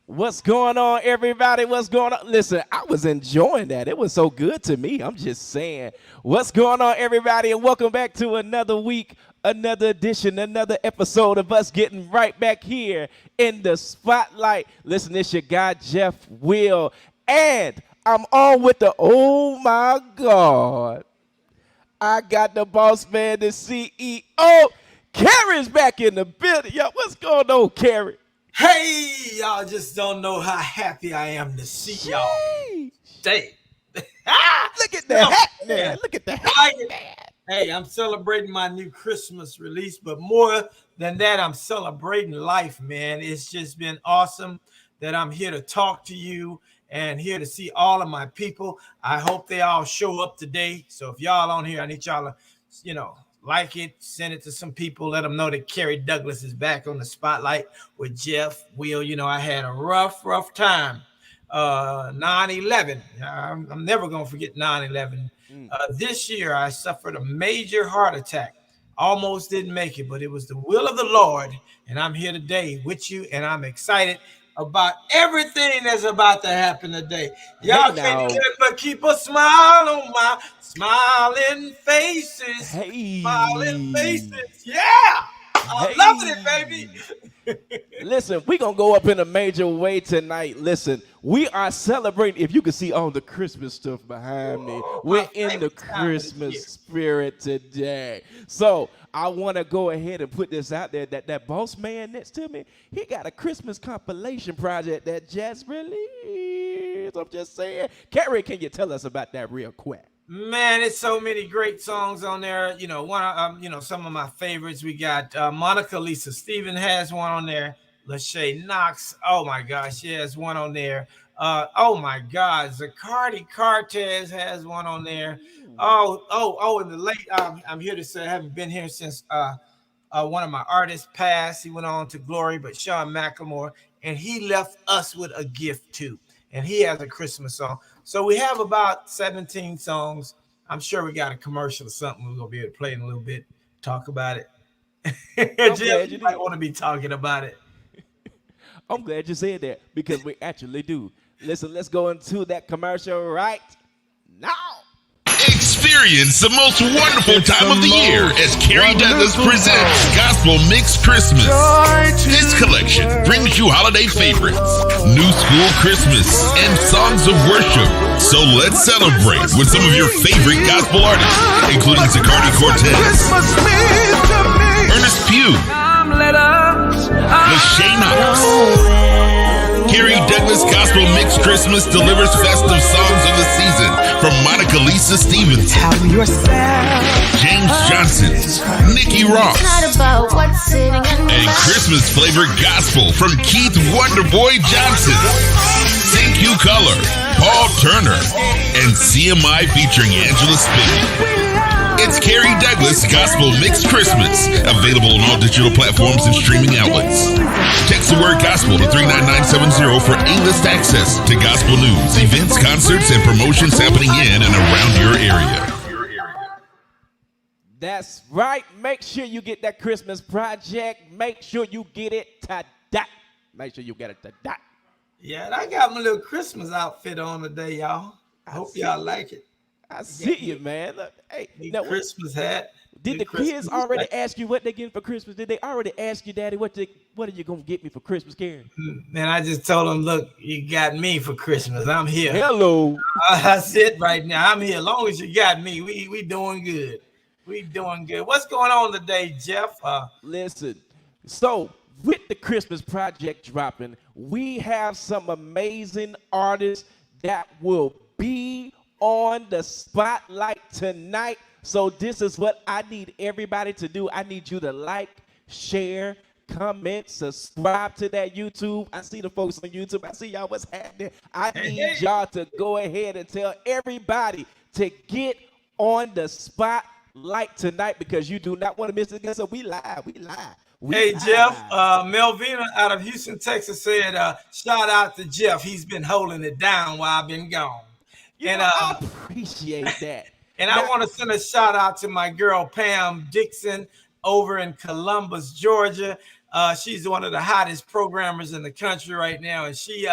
What's going on, everybody? What's going on? Listen, I was enjoying that. It was so good to me. I'm just saying. What's going on, everybody? And welcome back to another week, another edition, another episode of us getting right back here in the spotlight. Listen, it's your guy, Jeff Will. And I'm on with the, oh my God, I got the boss man, the CEO. Kerry's back in the building. Yo, what's going on, Kerry? Hey, y'all just don't know how happy I am to see y'all today. Look at the hat, man. Look at the hat, man. Hey, I'm celebrating my new Christmas release, but more than that, I'm celebrating life, man. It's just been awesome that I'm here to talk to you and here to see all of my people. I hope they all show up today. So if y'all on here, I need y'all to, like it, send it to some people, let them know that Kerry Douglas is back on the spotlight with Jeff Will. I had a rough time. 9/11. I'm never going to forget 9/11. This year, I suffered a major heart attack. Almost didn't make it, but it was the will of the Lord. And I'm here today with you, and I'm excited about everything that's about to happen today. Y'all can't do but keep a smile on my smiling faces. Hey. Smiling faces. Yeah. I'm loving it, baby. Listen, we're going to go up in a major way tonight. Listen, we are celebrating. If you can see all the Christmas stuff behind me, we're in the Christmas spirit today. So I want to go ahead and put this out there that boss man next to me, he got a Christmas compilation project that just released. I'm just saying. Kerry, can you tell us about that real quick? Man, it's so many great songs on there. Some of my favorites. We got Monica Lisa Steven has one on there. Lachey Knox. Oh my gosh, she has one on there. Oh my God, Zacardi Cortez has one on there. And the late. I'm here to say I haven't been here since one of my artists passed. He went on to glory, but Sean McLemore, and he left us with a gift too. And he has a Christmas song. So we have about 17 songs. I'm sure we got a commercial or something we're going to be able to play in a little bit, talk about it. Jeff, you might want to be talking about it. I'm glad you said that because we actually do. Listen, let's go into that commercial right now. Experience the most wonderful time of the year as Kerry Douglas presents Gospel Mix Christmas. This collection brings you holiday favorites, new school Christmas, and songs of worship. So let's celebrate with some of your favorite gospel artists, including Zacardi Cortez, Earnest, Pugh, Lachey Knots. Kerry Douglas Gospel Mix Christmas delivers festive songs of the season from Monica Lisa Stevenson, James Johnson, Nikki Ross, and Christmas flavored gospel from Keith Wonderboy Johnson, Thank You Keller, Paul Turner, and CMI featuring Angela Spinney. It's Kerry Douglas Gospel Mix Christmas, available on all digital platforms and streaming outlets. Text the word gospel to 39970 for A-list access to gospel news, events, concerts, and promotions happening in and around your area. That's right. Make sure you get that Christmas project. Make sure you get it today. Make sure you get it today. Yeah, and I got my little Christmas outfit on today, y'all. I hope y'all like it. I see you, man. Look, hey, now, Christmas hat. Did the kids already ask you what they getting for Christmas? Did they already ask you, Daddy, what are you gonna get me for Christmas, Karen? Man, I just told them, look, you got me for Christmas. I'm here. Hello. That's it right now. I'm here. As long as you got me, we doing good. We doing good. What's going on today, Jeff? Listen, so with the Christmas project dropping, we have some amazing artists that will be on the spotlight tonight. So this is what I need everybody to do. I need you to like, share, comment, subscribe to that YouTube. I see the folks on YouTube. I see y'all what's happening. I need y'all to go ahead and tell everybody to get on the spotlight tonight because you do not want to miss it. So we live. Hey, Jeff, Melvina out of Houston, Texas said, shout out to Jeff. He's been holding it down while I've been gone. I appreciate that. And I want to send a shout out to my girl, Pam Dixon, over in Columbus, Georgia. She's one of the hottest programmers in the country right now, and she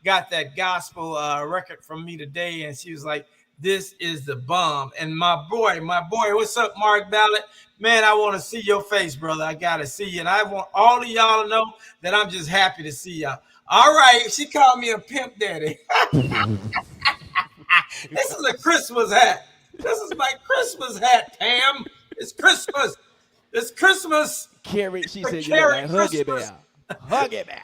got that gospel record from me today, and she was like, "This is the bomb." And my boy, what's up, Mark Ballard? Man, I want to see your face, brother. I gotta see you, and I want all of y'all to know that I'm just happy to see y'all. All right, she called me a pimp daddy. This is a Christmas hat. This is my Christmas hat, Pam. It's Christmas. It's Christmas. Kerry, she said, you Kerry look like Huggy Bear. Huggy Bear.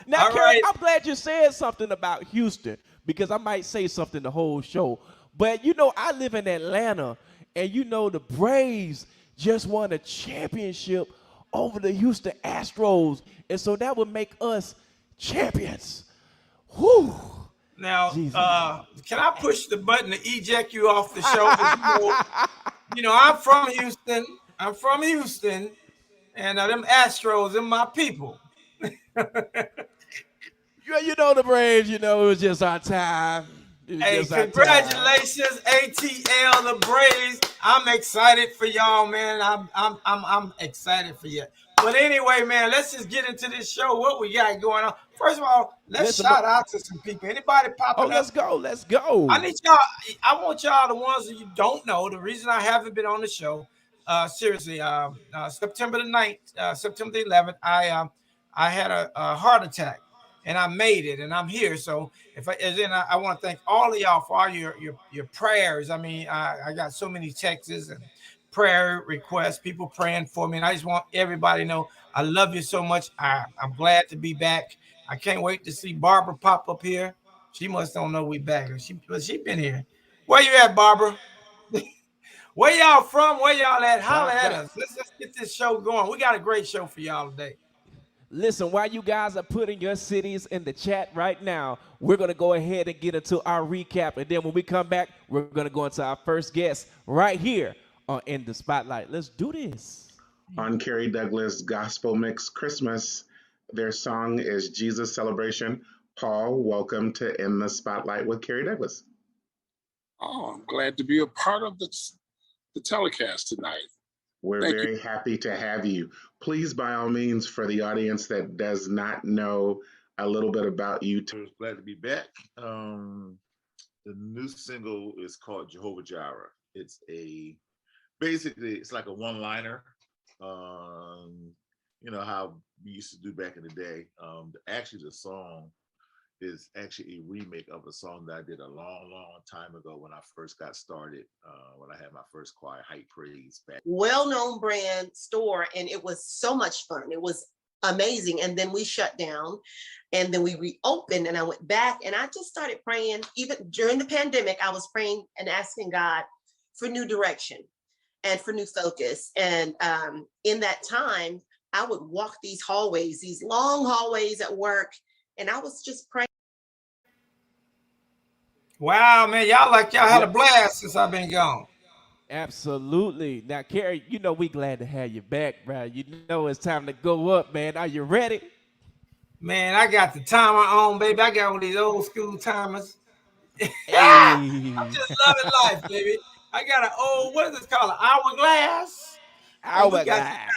Now, All Kerry, right. I'm glad you said something about Houston because I might say something the whole show. But, you know, I live in Atlanta, and, you know, the Braves just won a championship over the Houston Astros, and so that would make us champions. Whew. Now, can I push the button to eject you off the show? You know, I'm from Houston. And them Astros, them my people. You know the Braves, you know, it was just our time. Hey, congratulations, ATL, the Braves. I'm excited for y'all, man. I'm excited for you. But anyway, man, let's just get into this show. What we got going on? First of all, let's shout out to some people. Anybody popping up? Let's go. I need y'all. I want y'all, the ones that you don't know. The reason I haven't been on the show, seriously, September the 9th, September the 11th, I had a heart attack. And I made it, and I'm here. So I want to thank all of y'all for all your prayers. I mean, I got so many texts and prayer requests, people praying for me, and I just want everybody to know I love you so much. I'm glad to be back. I can't wait to see Barbara pop up here. She must don't know we back. She been here. Where you at, Barbara? Where y'all from? Where y'all at? Holler at us. Let's get this show going. We got a great show for y'all today. Listen, while you guys are putting your cities in the chat right now, we're going to go ahead and get into our recap. And then when we come back, we're going to go into our first guest right here on In the Spotlight. Let's do this. On Kerry Douglas Gospel Mix Christmas, their song is Jesus Celebration. Paul, welcome to In the Spotlight with Kerry Douglas. Oh, I'm glad to be a part of the telecast tonight. We're very happy to have you. Please, by all means, for the audience that does not know a little bit about you. Glad to be back. The new single is called Jehovah Jireh. It's like a one-liner. You know how we used to do back in the day. Actually, the song is actually a remake of a song that I did a long, long time ago when I first got started, when I had my first choir, Hype Praise back. Well-known brand store, and it was so much fun. It was amazing. And then we shut down, and then we reopened, and I went back, and I just started praying. Even during the pandemic, I was praying and asking God for new direction and for new focus. And in that time, I would walk these hallways, these long hallways at work, and I was just praying. Wow, man, y'all had a blast since I've been gone. Absolutely. Now, Kerry, you know we glad to have you back, bro. You know it's time to go up, man. Are you ready? Man, I got the timer on, baby. I got one of these old school timers. Hey. I'm just loving life, baby. I got an old, what is this called? An hourglass? Hourglass.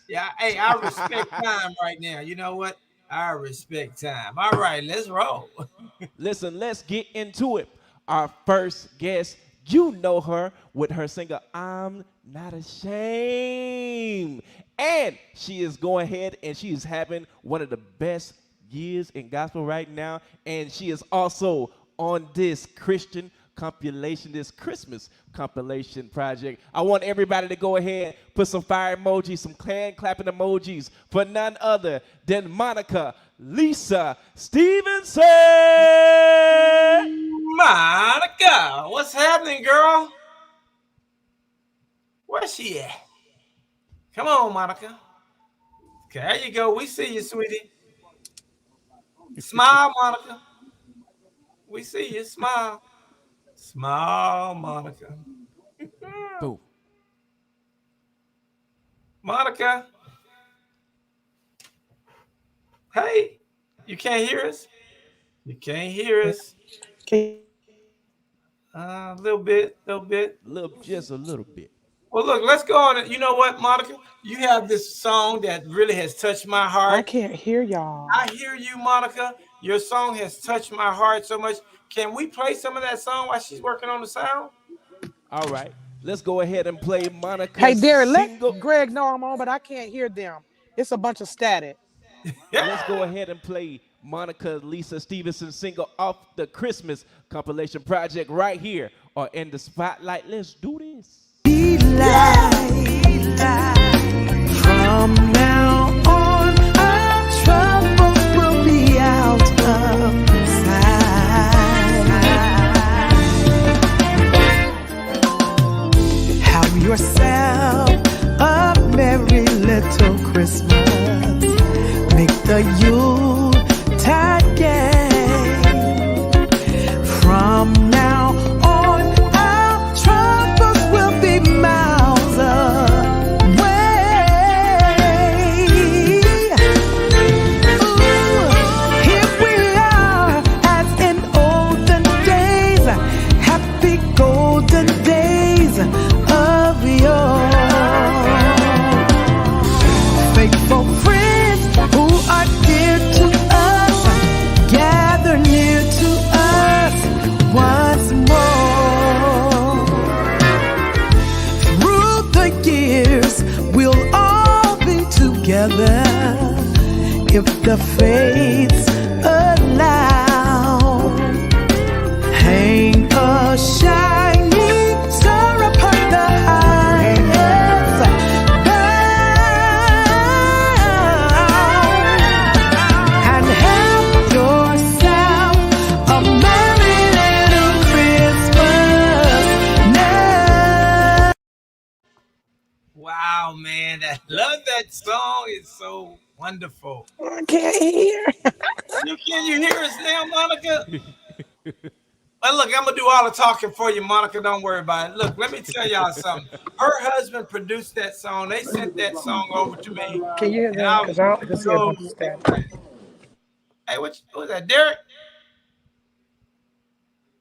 Yeah, hey, I respect time right now. You know what? I respect time. All right, let's roll. Listen, let's get into it. Our first guest, you know her with her singer, I'm Not Ashamed. And she is going ahead and she is having one of the best years in gospel right now. And she is also on this Christian compilation, this Christmas compilation project. I want everybody to go ahead, put some fire emojis, some clapping emojis for none other than Monica Lisa Stevenson. Monica, what's happening, girl? Where's she at? Come on, Monica. Okay, there you go. We see you, sweetie. Smile, Monica. We see you. Smile. Smile, Monica. Boom. Monica. Hey, you can't hear us? You can't hear us? A little bit. Just a little bit. Well, look, let's go on. You know what, Monica? You have this song that really has touched my I heart. can't hear y'all. I hear you, Monica. Your song has touched my heart so much. Can we play some of that song while she's working on the sound? All right, let's go ahead and play Hey, Monica's Derek, let single. Greg know I'm on, but I can't hear them. It's a bunch of static. Let's go Yeah. ahead and play Monica Lisa Stevenson single off the Christmas compilation project right here or in the spotlight. Let's do this. Be light. From now on, our troubles will be out of sight. Have yourself a merry little Christmas. Make the Yuletide gay. From now on, our troubles will be miles away. Ooh, here we are as in olden days, happy golden days of yore. Faithful friends who are dear to us, gather near to us once more. Through the years, we'll all be together if the fates allow. Hang a shining star upon the highest bough, and have yourself a merry little Christmas now. Wow, man. I love that song. It's so wonderful. I can't hear. Can you hear us now, Monica? Well, look, I'm going to do all the talking for you, Monica. Don't worry about it. Look, let me tell y'all something. Her husband produced that song. They sent that song over to me. Can you hear And them? I Because I was can see a bunch of so static. excited. Hey, what was that, Derek?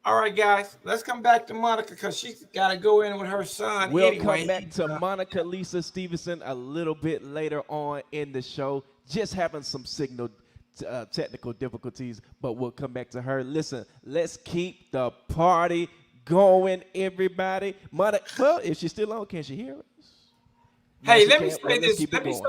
All right, guys, let's come back to Monica because she's got to go in with her son. We'll anyway. come back to Monica Lisa Stevenson a little bit later on in the show. Just having some signal technical difficulties, but we'll come back to her. Listen, let's keep the party going, everybody. Monica, well, if she's still on, can she hear us? No, Hey, she let me can't. say Well, let's this. keep it Let me going.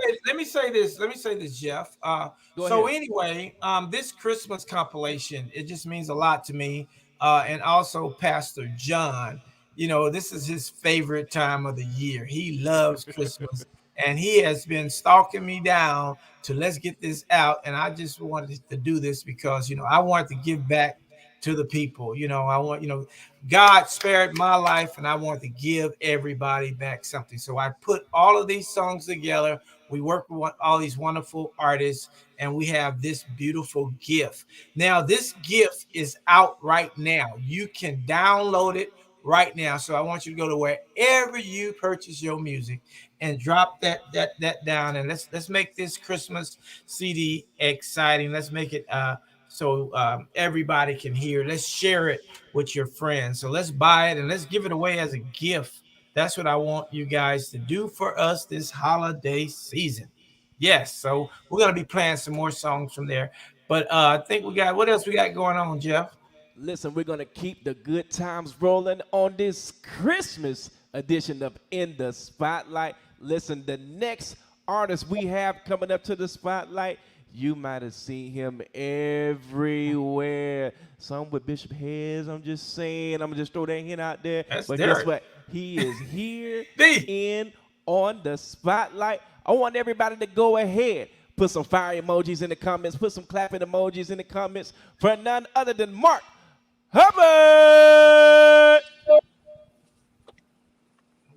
say this. Let me say this, Jeff. Go So ahead. anyway, this Christmas compilation, it just means a lot to me. And also Pastor John, you know, this is his favorite time of the year. He loves Christmas, and he has been stalking me down to let's get this out. And I just wanted to do this because, you know, I wanted to give back to the people. You know, I want, you know, God spared my life, and I want to give everybody back something. So I put all of these songs together. We work with all these wonderful artists, and we have this beautiful gift. Now, this gift is out right now. You can download it right now. So I want you to go to wherever you purchase your music and drop that down. And let's make this Christmas CD exciting. Let's make it so everybody can hear. Let's share it with your friends. So let's buy it and let's give it away as a gift. That's what I want you guys to do for us this holiday season. Yes, so we're gonna be playing some more songs from there. But I think we got what else we got going on, Jeff? Listen, we're going to keep the good times rolling on this Christmas edition of In the Spotlight. Listen, the next artist we have coming up to the spotlight, you might have seen him everywhere. Some with bishop heads, I'm just saying. I'm just throw that hint out there. That's but Derek. guess what? He is here B. in on the spotlight. I want everybody to go ahead. Put some fire emojis in the comments. Put some clapping emojis in the comments for none other than Mark Hubbard.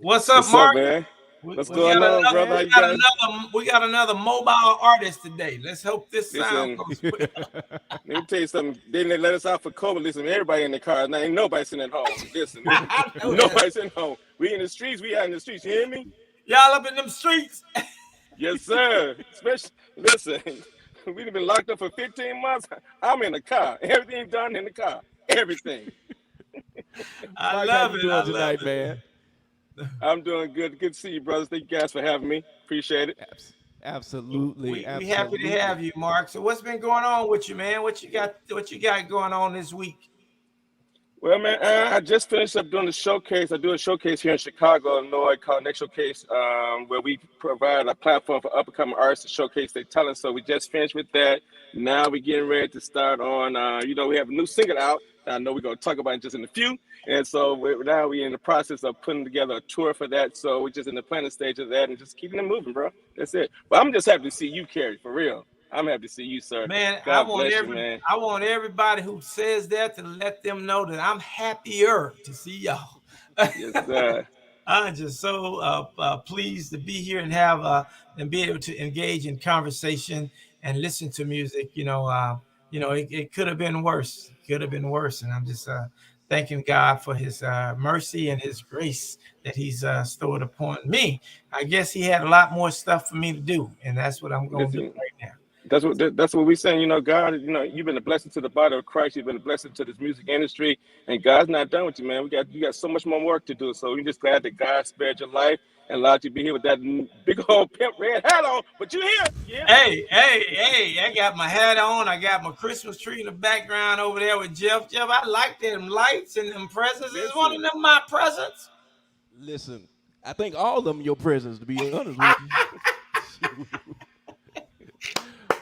What's up, What's Mark? up, man? We- What's we going got on, another- brother? How We you got, guys? we got another mobile artist today. Let's hope this sound Listen. goes. Let me tell you something. They didn't let us out for COVID. Listen, everybody in the car. Now, ain't nobody sitting at home. Listen, I know that. nobody sitting home. We in the streets. We out in the streets. You hear me? Y'all up in them streets. Yes, sir. Especially, listen, we've been locked up for 15 months. I'm in the car. Everything done in the car. Everything. I Mark, love how you it. doing I love tonight, it. man? I'm doing good. Good to see you, brothers. Thank you guys for having me. Appreciate it. Absolutely. We happy to have you, Mark. So what's been going on with you, man? What you got going on this week? Well, man, I just finished up doing the showcase. I do a showcase here in Chicago, Illinois, called Next Showcase, where we provide a platform for up-and-coming artists to showcase their talent. So we just finished with that. Now we're getting ready to start on, we have a new single out that I know we're going to talk about just in a few. And so now we're in the process of putting together a tour for that. So we're just in the planning stage of that and just keeping it moving, bro. That's it. But I'm just happy to see you, Kerry, for real. I'm happy to see you, sir. Man, God bless you, man. I want everybody who says that to let them know that I'm happier to see y'all. Yes, sir. I'm just so pleased to be here and have and be able to engage in conversation and listen to music. It could have been worse. Could have been worse, and I'm just thanking God for His mercy and His grace that He's stored upon me. I guess He had a lot more stuff for me to do, and that's what I'm going to do right now. That's what we're saying. God, you've been a blessing to the body of Christ. You've been a blessing to this music industry, and God's not done with you, man. You got so much more work to do. So we're just glad that God spared your life and allowed you to be here with that big old pimp red hat on. But you're here. Yeah. Hey! I got my hat on. I got my Christmas tree in the background over there with Jeff. I like them lights and them presents. Is one of them my presents? Listen, I think all of them your presents, to be honest with you.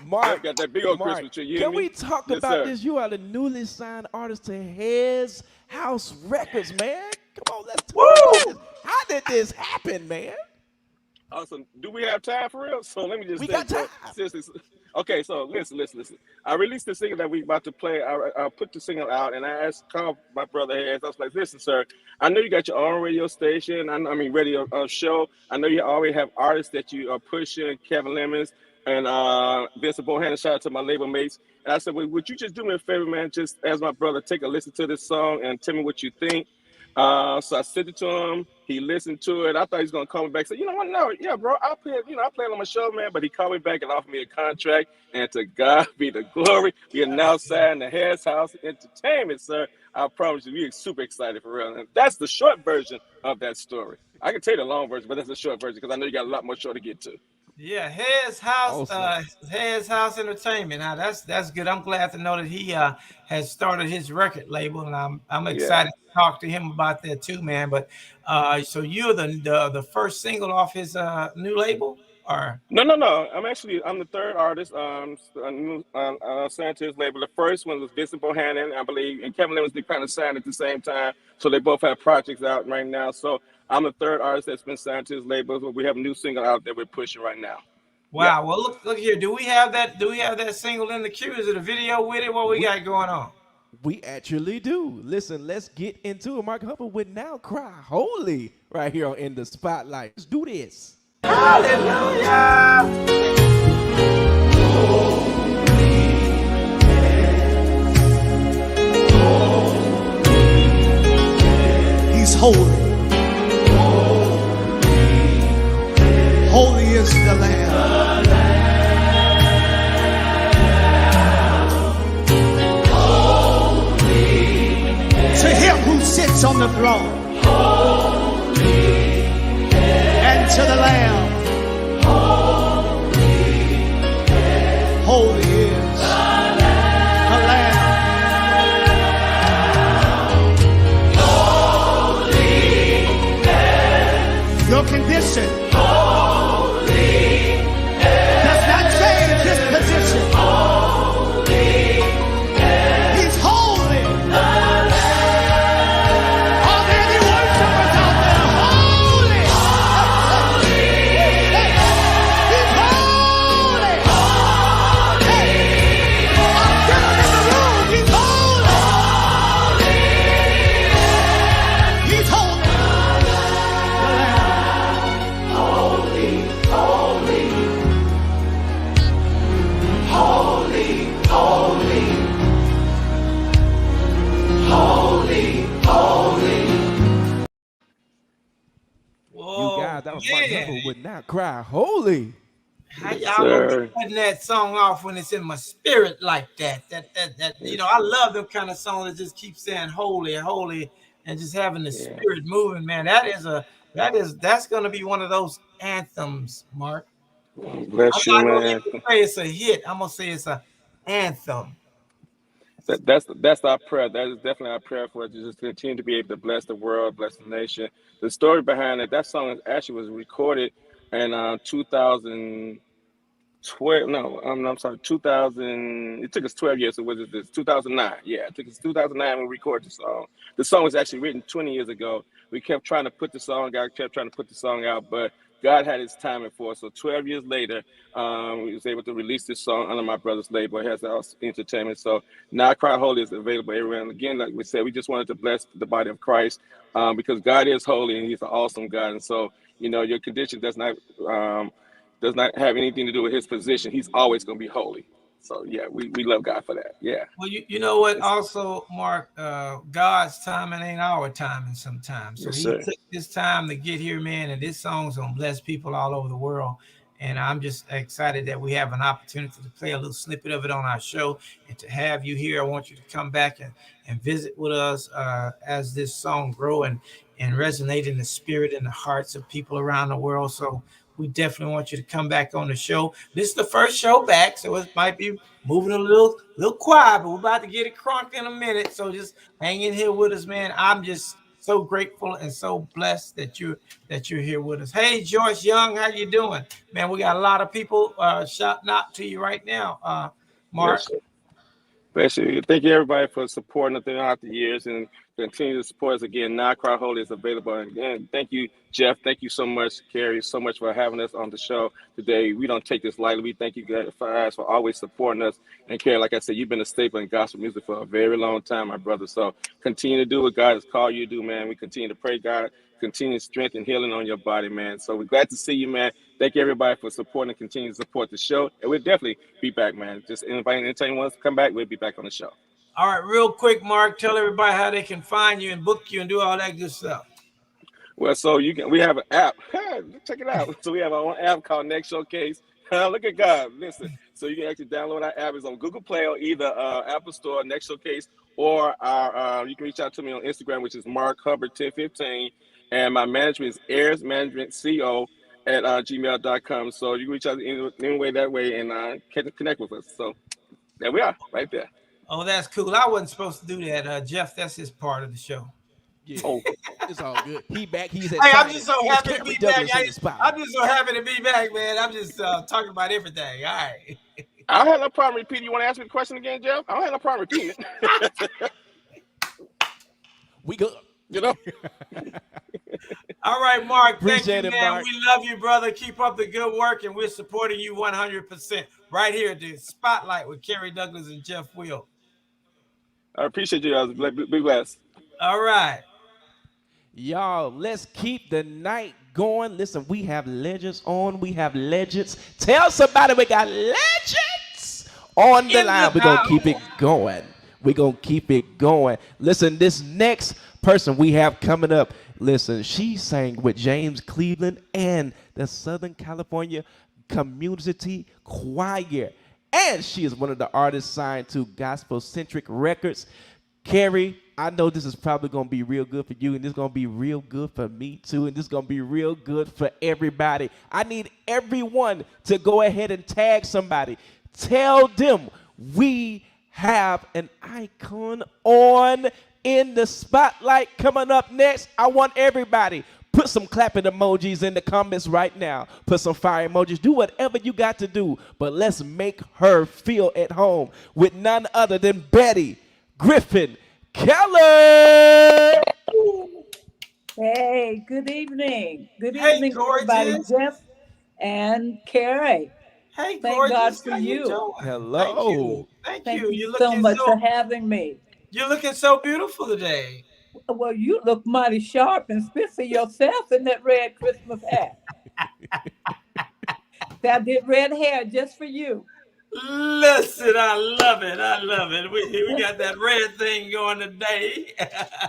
Mark, got that big old Christmas tree. Can we talk about this? You are the newly signed artist to His House Records, man. Come on, let's talk about this. How did this happen, man? Awesome. Do we have time for real? So let me just We got time. Seriously. Okay, so listen. I released the single that we about to play. I put the single out, and I called my brother Harris. I was like, listen, sir, I know you got your own radio station. Radio show. I know you already have artists that you are pushing, Kevin Lemons and Vincent Bohannon. Shout out to my label mates. And I said, well, would you just do me a favor, man? Just as my brother, take a listen to this song and tell me what you think. So I sent it to him. He listened to it. I thought he was gonna call me back. Say, you know what? No, yeah, bro, I'll play it. I play it on my show, man. But he called me back and offered me a contract. And to God be the glory. We are now signed to His House Entertainment, sir. I promise you, we're super excited for real. And that's the short version of that story. I can tell you the long version, but that's the short version because I know you got a lot more show to get to. Yeah, His House, His House Entertainment. Now that's good. I'm glad to know that he has started his record label, and I'm excited to talk to him about that too, man. But so you're the first single off his new label, or no? I'm the third artist. Signed to his label. The first one was Vincent Bohannon, I believe, and Kevin Lemons. They kind of signed at the same time, so they both have projects out right now. So I'm the third artist that's been signed to his label. But we have a new single out that we're pushing right now. Wow. Yeah. Well, look here. Do we have that single in the queue? Is it a video with it? What we got going on? We actually do. Listen, let's get into it. Mark Hubbard would now cry holy right here on In the Spotlight. Let's do this. Hallelujah. He's holy. Holy is the Lamb. To him who sits on the throne. And to the Lamb. Holy is the Lamb. Your condition does not change his position. He's holy. Are there any worshipers out there? Holy. He's holy. I'm sitting in the room. He's holy. He's holy. Whoa, You guys, that was Mark Hubbard would not cry holy. How y'all putting that song off when it's in my spirit like that? That I love them kind of songs that just keep saying holy, holy, and just having the spirit moving, man. That That's going to be one of those anthems, Mark. Bless I'm you, not going to man. even say it's a hit. I'm going to say it's an anthem. That's our prayer. That is definitely our prayer for us to just continue to be able to bless the world, bless the nation. The story behind it, that song actually was recorded in 2012. No, I'm sorry, 2000. It took us 12 years. So what is this? 2009. Yeah, it took us 2009 when we recorded the song. The song was actually written 20 years ago. We kept trying to put the song out, but God had His timing for us. So 12 years later, we was able to release this song under my brother's label. It has our entertainment. So now Cry Holy is available everywhere. And again, like we said, we just wanted to bless the body of Christ because God is holy and He's an awesome God. And so, your condition does not have anything to do with His position. He's always going to be holy. So yeah, we love God for that. Yeah. Well, you know what? Also, Mark, God's timing ain't our timing sometimes. So Yes, He sir. took this time to get here, man. And this song's gonna bless people all over the world. And I'm just excited that we have an opportunity to play a little snippet of it on our show and to have you here. I want you to come back and visit with us as this song grow and resonate in the spirit and the hearts of people around the world. So we definitely want you to come back on the show. This is the first show back, so it might be moving a little quiet, but we're about to get it crunk in a minute. So just hang in here with us, man. I'm just so grateful and so blessed that you're here with us. Hey, Joyce Young, how you doing, man? We got a lot of people shouting out to you right now, Mark. Yes, sir. Bless you. Thank you, everybody, for supporting us throughout the years and continue to support us again. Now, Cry Holy is available. And again, thank you, Jeff. Thank you so much, Kerry, so much for having us on the show today. We don't take this lightly. We thank you guys for always supporting us. And Kerry, like I said, you've been a staple in gospel music for a very long time, my brother. So continue to do what God has called you to do, man. We continue to pray, God, continue strength and healing on your body, man. So we're glad to see you, man. Thank you, everybody, for supporting and continue to support the show. And we'll definitely be back, man. Just invite anytime you want us to come back, we'll be back on the show. All right, real quick, Mark, tell everybody how they can find you and book you and do all that good stuff. Well, so we have an app. Check it out. So we have our own app called Next Showcase. Look at God. Listen. So you can actually download our app. It's on Google Play or either Apple Store, Next Showcase, or you can reach out to me on Instagram, which is Mark Hubbard 1015. And my management is Airs Management CO at gmail.com. So you can reach out any way that way and connect with us. So there we are, right there. Oh, that's cool. I wasn't supposed to do that, Jeff. That's his part of the show. Yeah, it's all good. He's Hey, I'm just so happy to be back. I'm just so happy to be back, man. I'm just talking about everything. All right. I don't have no problem repeating. You want to ask me the question again, Jeff? I don't have no problem repeating it. We good. All right, Mark. Appreciate thank you, it, man. Mark. We love you, brother. Keep up the good work, and we're supporting you 100% right here at the Spotlight with Kerry Douglas and Jeff Will. I appreciate you guys. Be blessed. All right. Y'all, let's keep the night going. Listen, we have legends on. We have legends. Tell somebody we got legends on the line. We're going to keep it going. We're going to keep it going. Listen, this next person we have coming up, listen, she sang with James Cleveland and the Southern California Community Choir. And she is one of the artists signed to Gospel Centric Records. Kerry, I know this is probably going to be real good for you, and this is going to be real good for me too, and this is going to be real good for everybody. I need everyone to go ahead and tag somebody. Tell them we have an icon on in the spotlight coming up next. I want everybody. Put some clapping emojis in the comments right now. Put some fire emojis. Do whatever you got to do, but let's make her feel at home with none other than Betty Griffin Keller. Hey, good evening. Good evening, gorgeous. everybody. Jeff and Kerry. Hey, thank gorgeous. God for How you. doing? Hello. Thank Thank you. you so much for having me. You're looking so beautiful today. Well, you look mighty sharp and spiffy yourself in that red Christmas hat. That did red hair just for you. Listen, I love it. I love it. We got that red thing going today.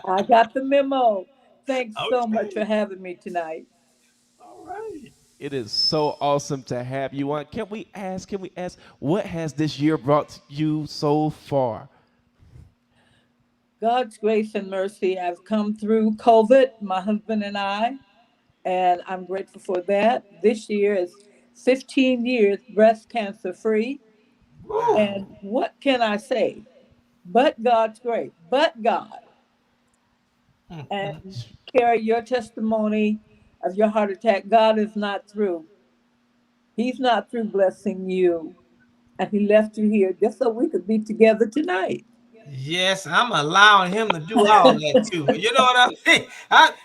I got the memo. Thanks so much for having me tonight. All right. It is so awesome to have you on. Can we ask, what has this year brought you so far? God's grace and mercy. I've come through COVID, my husband and I. and I'm grateful for that. This year is 15 years breast cancer free. Woo. And what can I say? But God's grace, but God. Mhm. And Kerry, your testimony of your heart attack, God is not through. He's not through blessing you. And He left you here just so we could be together tonight. Yes, I'm allowing him to do all that too. You know what I mean?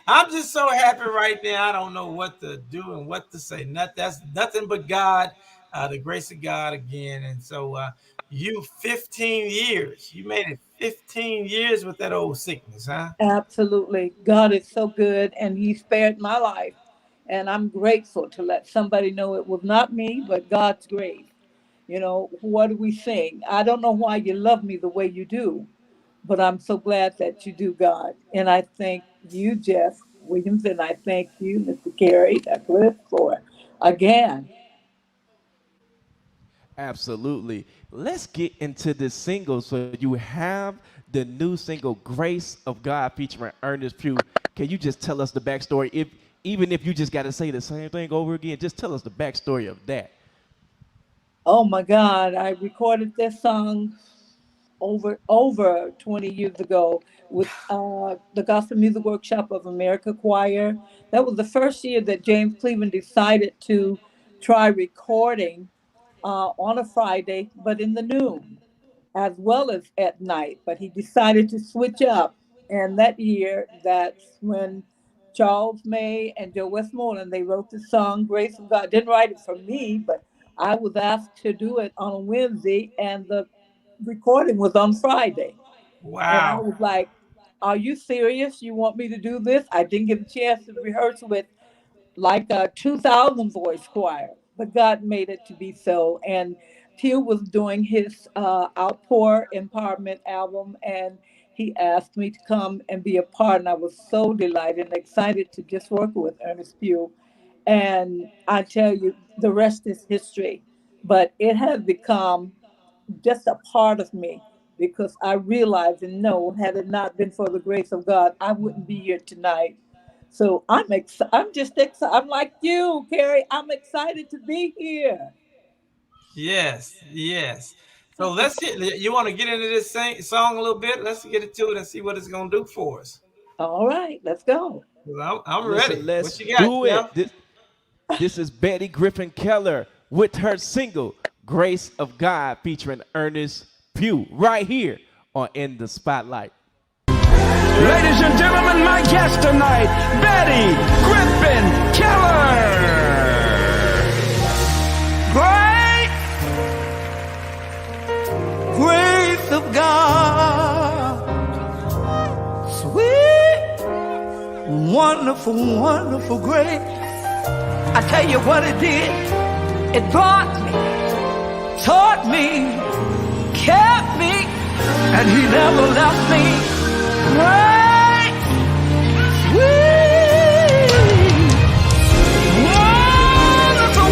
I'm just so happy right now. I don't know what to do and what to say. That's nothing but God, the grace of God again. And so you 15 years. You made it 15 years with that old sickness, huh? Absolutely. God is so good and He spared my life. And I'm grateful to let somebody know it was not me, but God's grace. You know, what do we sing? I don't know why you love me the way you do, but I'm so glad that you do, God. And I thank you, Jeff Williams, and I thank you, Mr. Kerry Douglas, for again. Absolutely. Let's get into this single. So you have the new single, Grace of God, featuring Ernest Pugh. Can you just tell us the backstory? Even if you just got to say the same thing over again, just tell us the backstory of that. Oh my God, I recorded this song over 20 years ago with the Gospel Music Workshop of America Choir. That was the first year that James Cleveland decided to try recording on a Friday, but in the noon, as well as at night. But he decided to switch up. And that year, that's when Charles May and Joe Westmoreland, they wrote the song Grace of God. Didn't write it for me, but I was asked to do it on a Wednesday, and the recording was on Friday. And I Wow. was like, are you serious? You want me to do this? I didn't get a chance to rehearse with like a 2000 voice choir, but God made it to be so. And Pugh was doing his Outpour Empowerment album, and he asked me to come and be a part. And I was so delighted and excited to just work with Ernest Pugh. And I tell you, the rest is history. But it has become just a part of me because I realize and know, had it not been for the grace of God, I wouldn't be here tonight. So I'm just excited. I'm like you, Kerry. I'm excited to be here. Yes, yes. So let's get. You want to get into this song a little bit? Let's get into it and see what it's gonna do for us. All right, let's go. Well, I'm ready. Listen, let's What you got, do Jeff? it. This is Betty Griffin Keller with her single, Grace of God, featuring Ernest Pugh, right here on In the Spotlight. Ladies and gentlemen, my guest tonight, Betty Griffin Keller. Great grace of God, sweet, wonderful, wonderful grace. I tell you what it did. It brought me, taught me, kept me, and He never left me. Great, sweet, wonderful,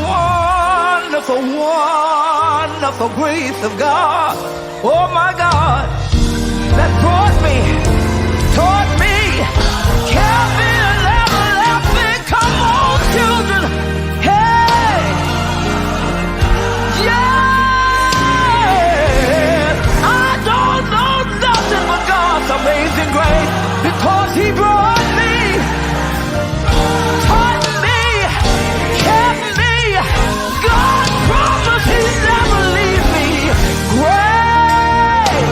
wonderful, wonderful grace of God. Oh my God, that brought me, taught me, kept me, and never left me. Come on, children. Hey, yeah. I don't know nothing but God's amazing grace, because He brought me, taught me, kept me. God promised He'd never leave me. Great,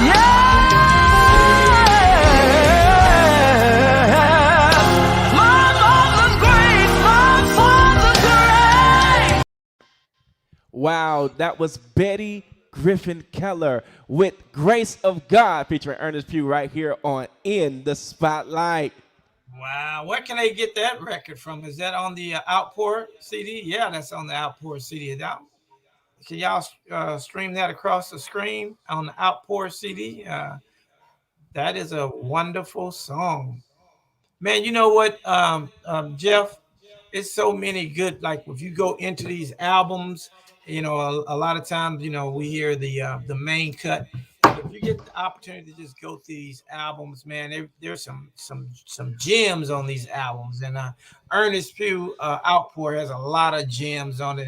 yeah. My mother's great, my father's great. Wow, that was Betty Griffin Keller with Grace of God, featuring Ernest Pugh, right here on In the Spotlight. Wow, where can they get that record from? Is that on the Outpour CD? Yeah, that's on the Outpour CD. Can y'all stream that across the screen on the Outpour CD? That is a wonderful song. Man, you know what, Jeff? It's so many good. Like if you go into these albums, a lot of times, we hear the main cut. If you get the opportunity to just go through these albums, man, there's some gems on these albums, and Earnest Pugh Outpour has a lot of gems on it,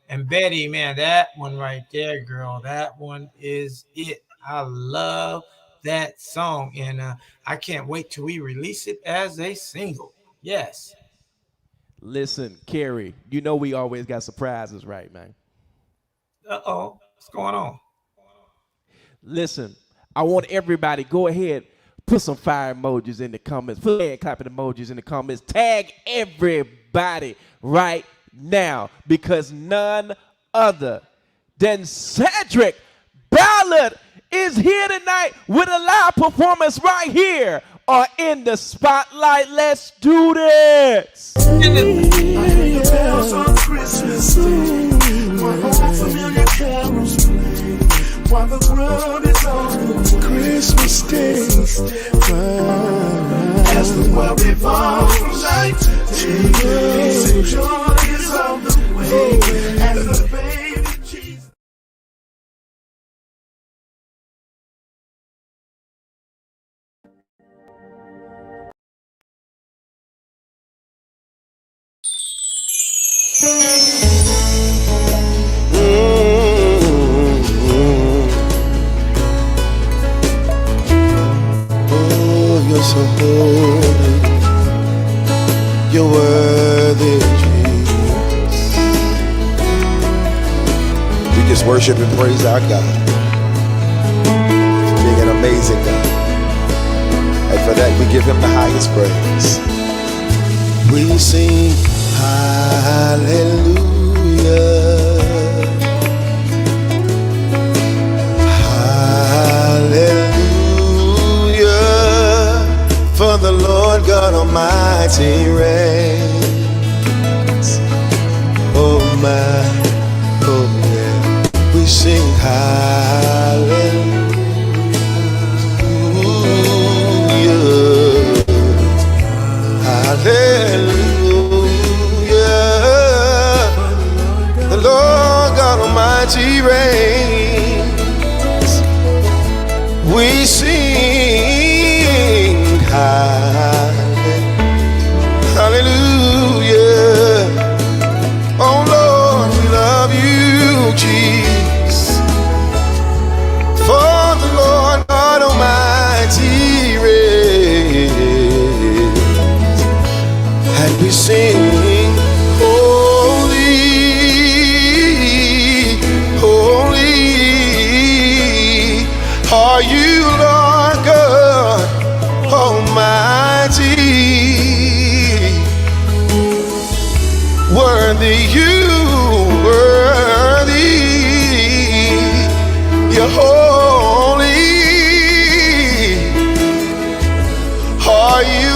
and Betty, man, that one right there, girl, that one is it. I love that song, and I can't wait till we release it as a single. Yes. Listen, Kerry, you know we always got surprises, right, man? Uh-oh, what's going on? Listen, I want everybody, go ahead, put some fire emojis in the comments, put hand clapping emojis in the comments, tag everybody right now, because none other than Cedric Ballard is here tonight with a live performance right here or in the spotlight. Let's do this. The bells on Christmas Day, while old familiar carols play, while the world is on Christmas Day, as the world revolves, light peace and joy is on the way, as the baby Jesus. Oh, you're so holy, you're worthy, Jesus. We just worship and praise our God for being an amazing God, and for that we give him the highest praise. We sing hallelujah, hallelujah, for the Lord God Almighty reigns. Oh my, oh yeah, we sing hallelujah, hallelujah. Lord God Almighty reigns. We sing hallelujah. Oh Lord, we love you, Jesus. For the Lord God Almighty reigns. And we sing are you, Lord God Almighty? Worthy, you worthy, you're holy. Are you,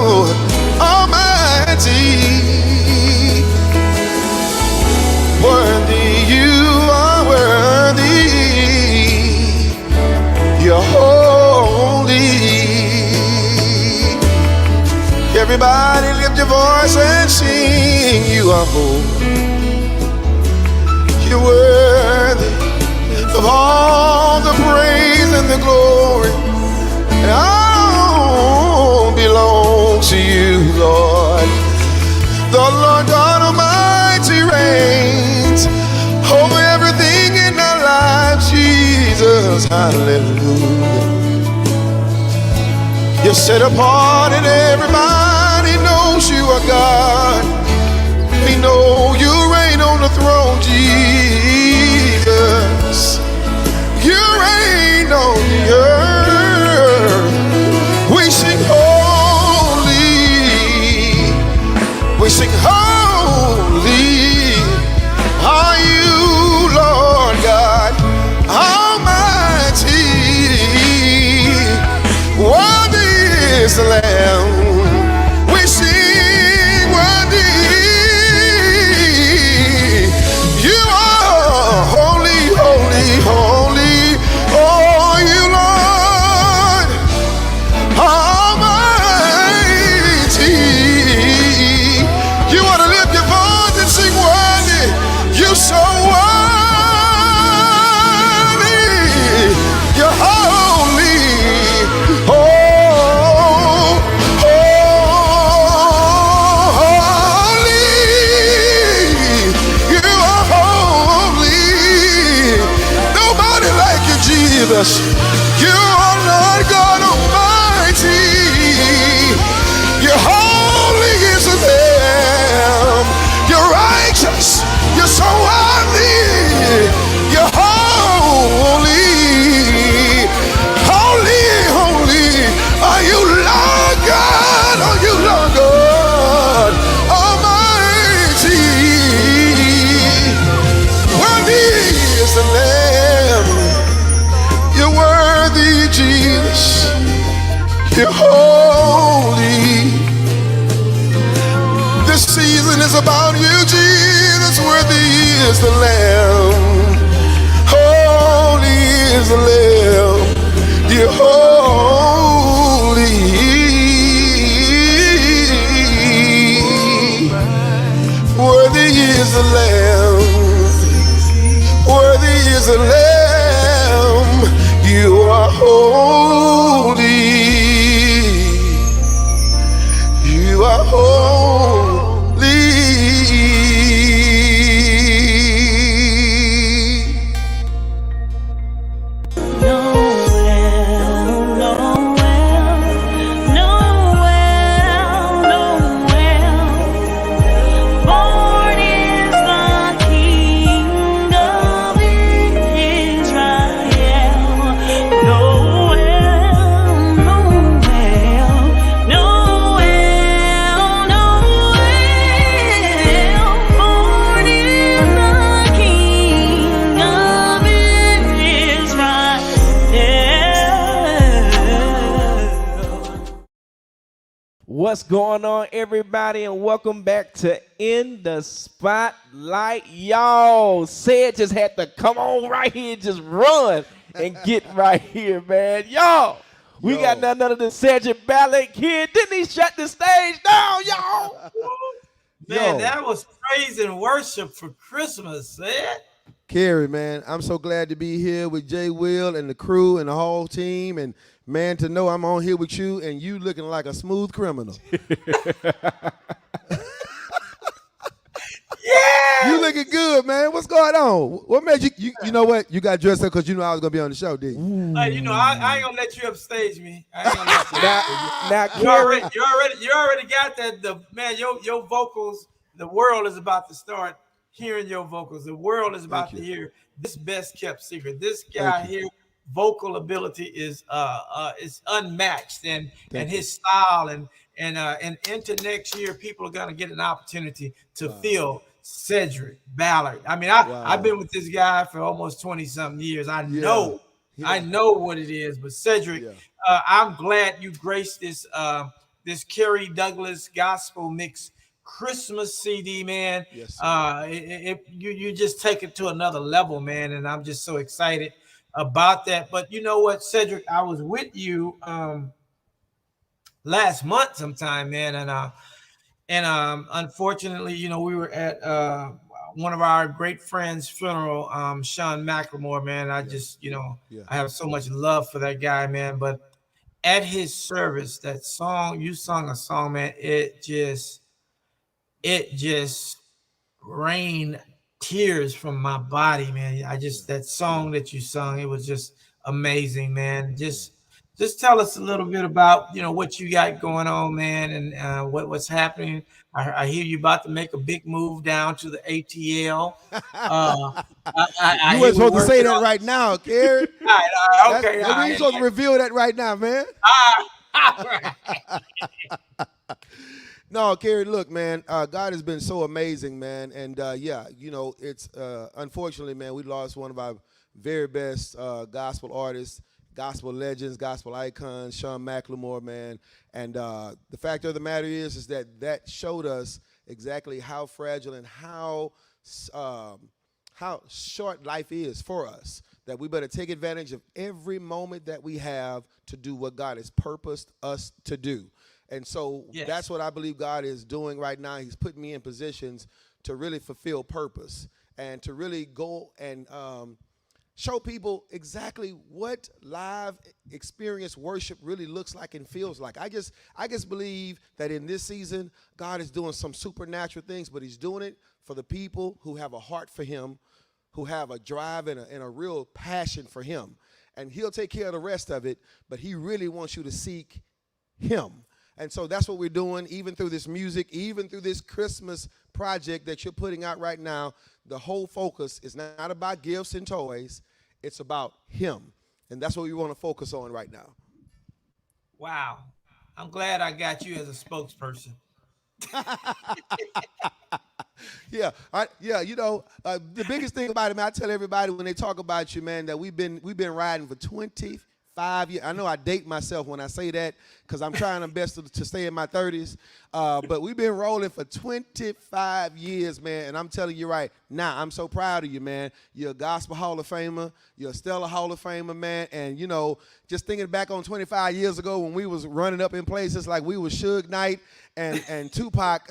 Lord Almighty? Worthy, you are worthy, you're holy. Everybody lift your voice and sing, you are holy, you're worthy of all the praise and the glory, and all belongs to you, Lord. The Lord God Almighty reigns over everything in our lives, Jesus, hallelujah. You're set apart and everybody knows you are God. We know you reign on the throne, Jesus. You reign on the earth. We sing holy, we sing holy are you, Lord God Almighty. Worthy is the Lamb. We sing worthy. You are holy, holy, holy. Oh, you Lord Almighty. You want to lift your voice and sing worthy. You so worthy. Jesus. You are Lord God Almighty. You're holy is the Lamb. You're righteous. You're so worthy. You're holy. Holy, holy. Are you Lord God? Are you Lord God Almighty? Worthy is the Lamb. You're worthy, Jesus. You're holy. This season is about you, Jesus. Worthy is the Lamb. Holy is the Lamb. You're holy. Worthy is the Lamb. Worthy is the Lamb. You are holy. You are holy. Born is the King of Israel. Born is the King of Israel. What's going on, everybody, and welcome back to In the Spotlight. Y'all, Ced just had to come on right here and just run and get right here, man. Y'all, we got none other than Cedric Ballard here. Didn't he shut the stage down, y'all? Man, Yo. that was praise and worship for Christmas, man. Kerry, man, I'm so glad to be here with Jay Will and the crew and the whole team. And, man, to know I'm on here with you and you looking like a smooth criminal. Yeah. You looking good, man. What's going on? What made you know what? You got dressed up because you knew I was going to be on the show, didn't you? Hey, I ain't gonna let you upstage me. I ain't gonna let you. Now, You Kerry, already got that. Man, your vocals. The world is about to start hearing your vocals. The world is about to hear this best kept secret. This guy here, vocal ability is unmatched, and his style and into next year, people are gonna get an opportunity to feel Cedric Ballard. I mean, I've been with this guy for almost 20-something years. I know what it is. But Cedric, I'm glad you graced this this Kerry Douglas gospel mix Christmas CD, man. Yes, You just take it to another level, man, and I'm just so excited about that. But you know what, Cedric, I was with you last month sometime, man, and unfortunately, we were at one of our great friends' funeral, Sean McLemore, man. I just, I have so much love for that guy, man. But at his service, that song, you sung a song, man, it just rained tears from my body, man. That song that you sung, it was just amazing, man. Just tell us a little bit about, what you got going on, man, and what's happening. I hear you about to make a big move down to the ATL. You weren't supposed to say that right now, Kerry. Okay. You ain't supposed to reveal that right now, man. No, Kerry, look, man, God has been so amazing, man. And, it's unfortunately, man, we lost one of our very best gospel artists, gospel legends, gospel icons, Sean McLemore, man. And the fact of the matter is that showed us exactly how fragile and how short life is for us, that we better take advantage of every moment that we have to do what God has purposed us to do. And so that's what I believe God is doing right now. He's putting me in positions to really fulfill purpose and to really go and show people exactly what live experience worship really looks like and feels like. I just believe that in this season, God is doing some supernatural things, but he's doing it for the people who have a heart for him, who have a drive and a real passion for him. and he'll take care of the rest of it, but he really wants you to seek him. And so that's what we're doing, even through this music, even through this Christmas project that you're putting out right now. The whole focus is not about gifts and toys. It's about him. And that's what we want to focus on right now. Wow. I'm glad I got you as a spokesperson. Yeah, the biggest thing about it, man, I tell everybody when they talk about you, man, that we've been riding for 25 years. I know I date myself when I say that because I'm trying my best to stay in my 30s. But we've been rolling for 25 years, man. And I'm telling you right now, I'm so proud of you, man. You're a Gospel Hall of Famer. You're a Stellar Hall of Famer, man. And, just thinking back on 25 years ago when we was running up in places like we was Suge Knight and Tupac.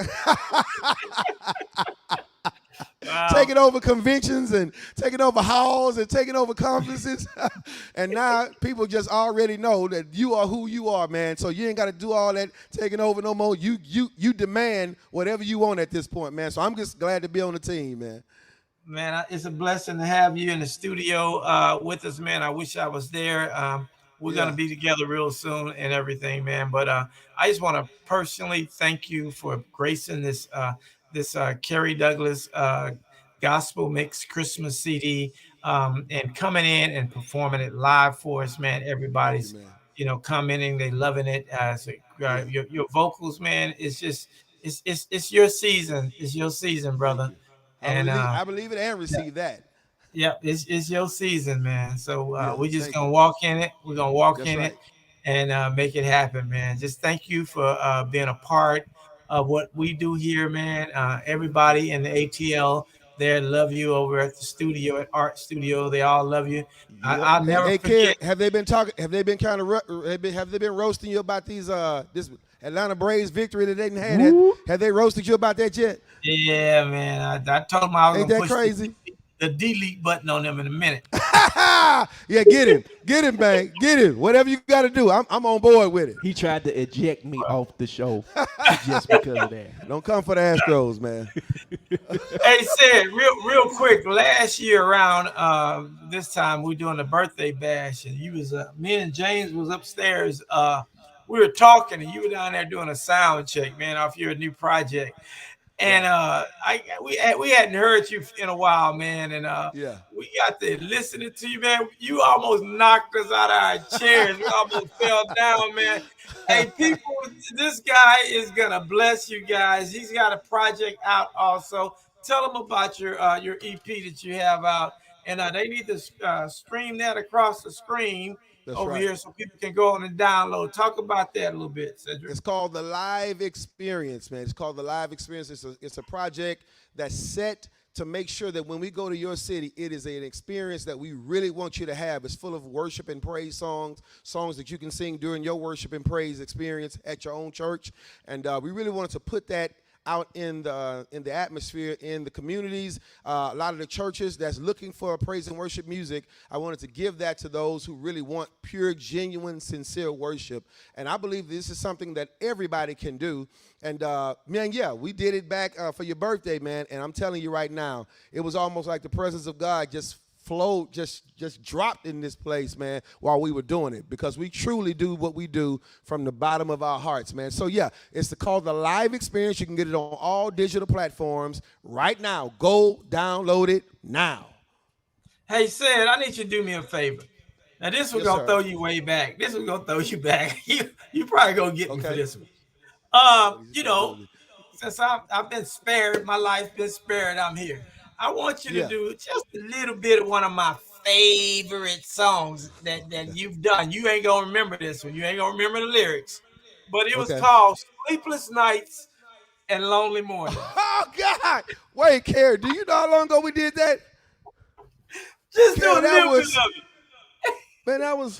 Wow. Taking over conventions and taking over halls and taking over conferences. And now people just already know that you are who you are, man. So you ain't got to do all that taking over no more. You demand whatever you want at this point, man. So I'm just glad to be on the team, man. Man, it's a blessing to have you in the studio with us, man. I wish I was there. We're going to be together real soon and everything, man. But I just want to personally thank you for gracing this Kerry Douglas gospel mix Christmas CD and coming in and performing it live for us, man. Everybody's, commenting, they loving it. Your vocals, man, it's your season. It's your season, brother. I believe it and receive that. Yeah, it's your season, man. So we're just gonna walk in it. We're gonna walk in it and make it happen, man. Just thank you for being a part of what we do here, man. Everybody in the ATL there love you over at the studio, at Art Studio. They all love you. I'll never forget. Have they been roasting you about these this Atlanta Braves victory that they didn't have? Have they roasted you about that yet? Yeah, man. I told them I was gonna push crazy? The delete button on them in a minute. Yeah, get him, man, get him. Whatever you got to do, I'm on board with it. He tried to eject me off the show just because of that. Don't come for the Astros, man. Hey, Sid, real quick. Last year around this time, we doing the birthday bash, and you was me and James was upstairs. We were talking, and you were down there doing a sound check, man, off your new project. And we hadn't heard you in a while, man. And we got to listening to you, man. You almost knocked us out of our chairs. We almost fell down, man. Hey, people, this guy is gonna bless you guys. He's got a project out also. Tell them about your EP that you have out, and they need to stream that across the screen. That's over here so people can go on and download. Talk about that a little bit, Cedric. It's called The Live Experience, man. It's called The Live Experience. It's a project that's set to make sure that when we go to your city, it is an experience that we really want you to have. It's full of worship and praise songs that you can sing during your worship and praise experience at your own church. And we really wanted to put that out in the atmosphere in the communities, a lot of the churches that's looking for praise and worship music. I wanted to give that to those who really want pure, genuine, sincere worship. And I believe this is something that everybody can do. And man, we did it back for your birthday, man. And I'm telling you right now, it was almost like the presence of God just flowed, just dropped in this place, man, while we were doing it, because we truly do what we do from the bottom of our hearts, man. So it's called The Live Experience. You can get it on all digital platforms right now. Go download it now. Hey, Sid, I need you to do me a favor. Now, this was gonna throw you way back. This was gonna throw you back. You probably gonna get me for this one. Since I've been spared, my life's been spared, I'm here. I want you to do just a little bit of one of my favorite songs that you've done. You ain't gonna remember this one. You ain't gonna remember the lyrics, but it was called "Sleepless Nights and Lonely Mornings." Oh God! Wait, Kerry, do you know how long ago we did that? Just do a little bit of it. Man, that was.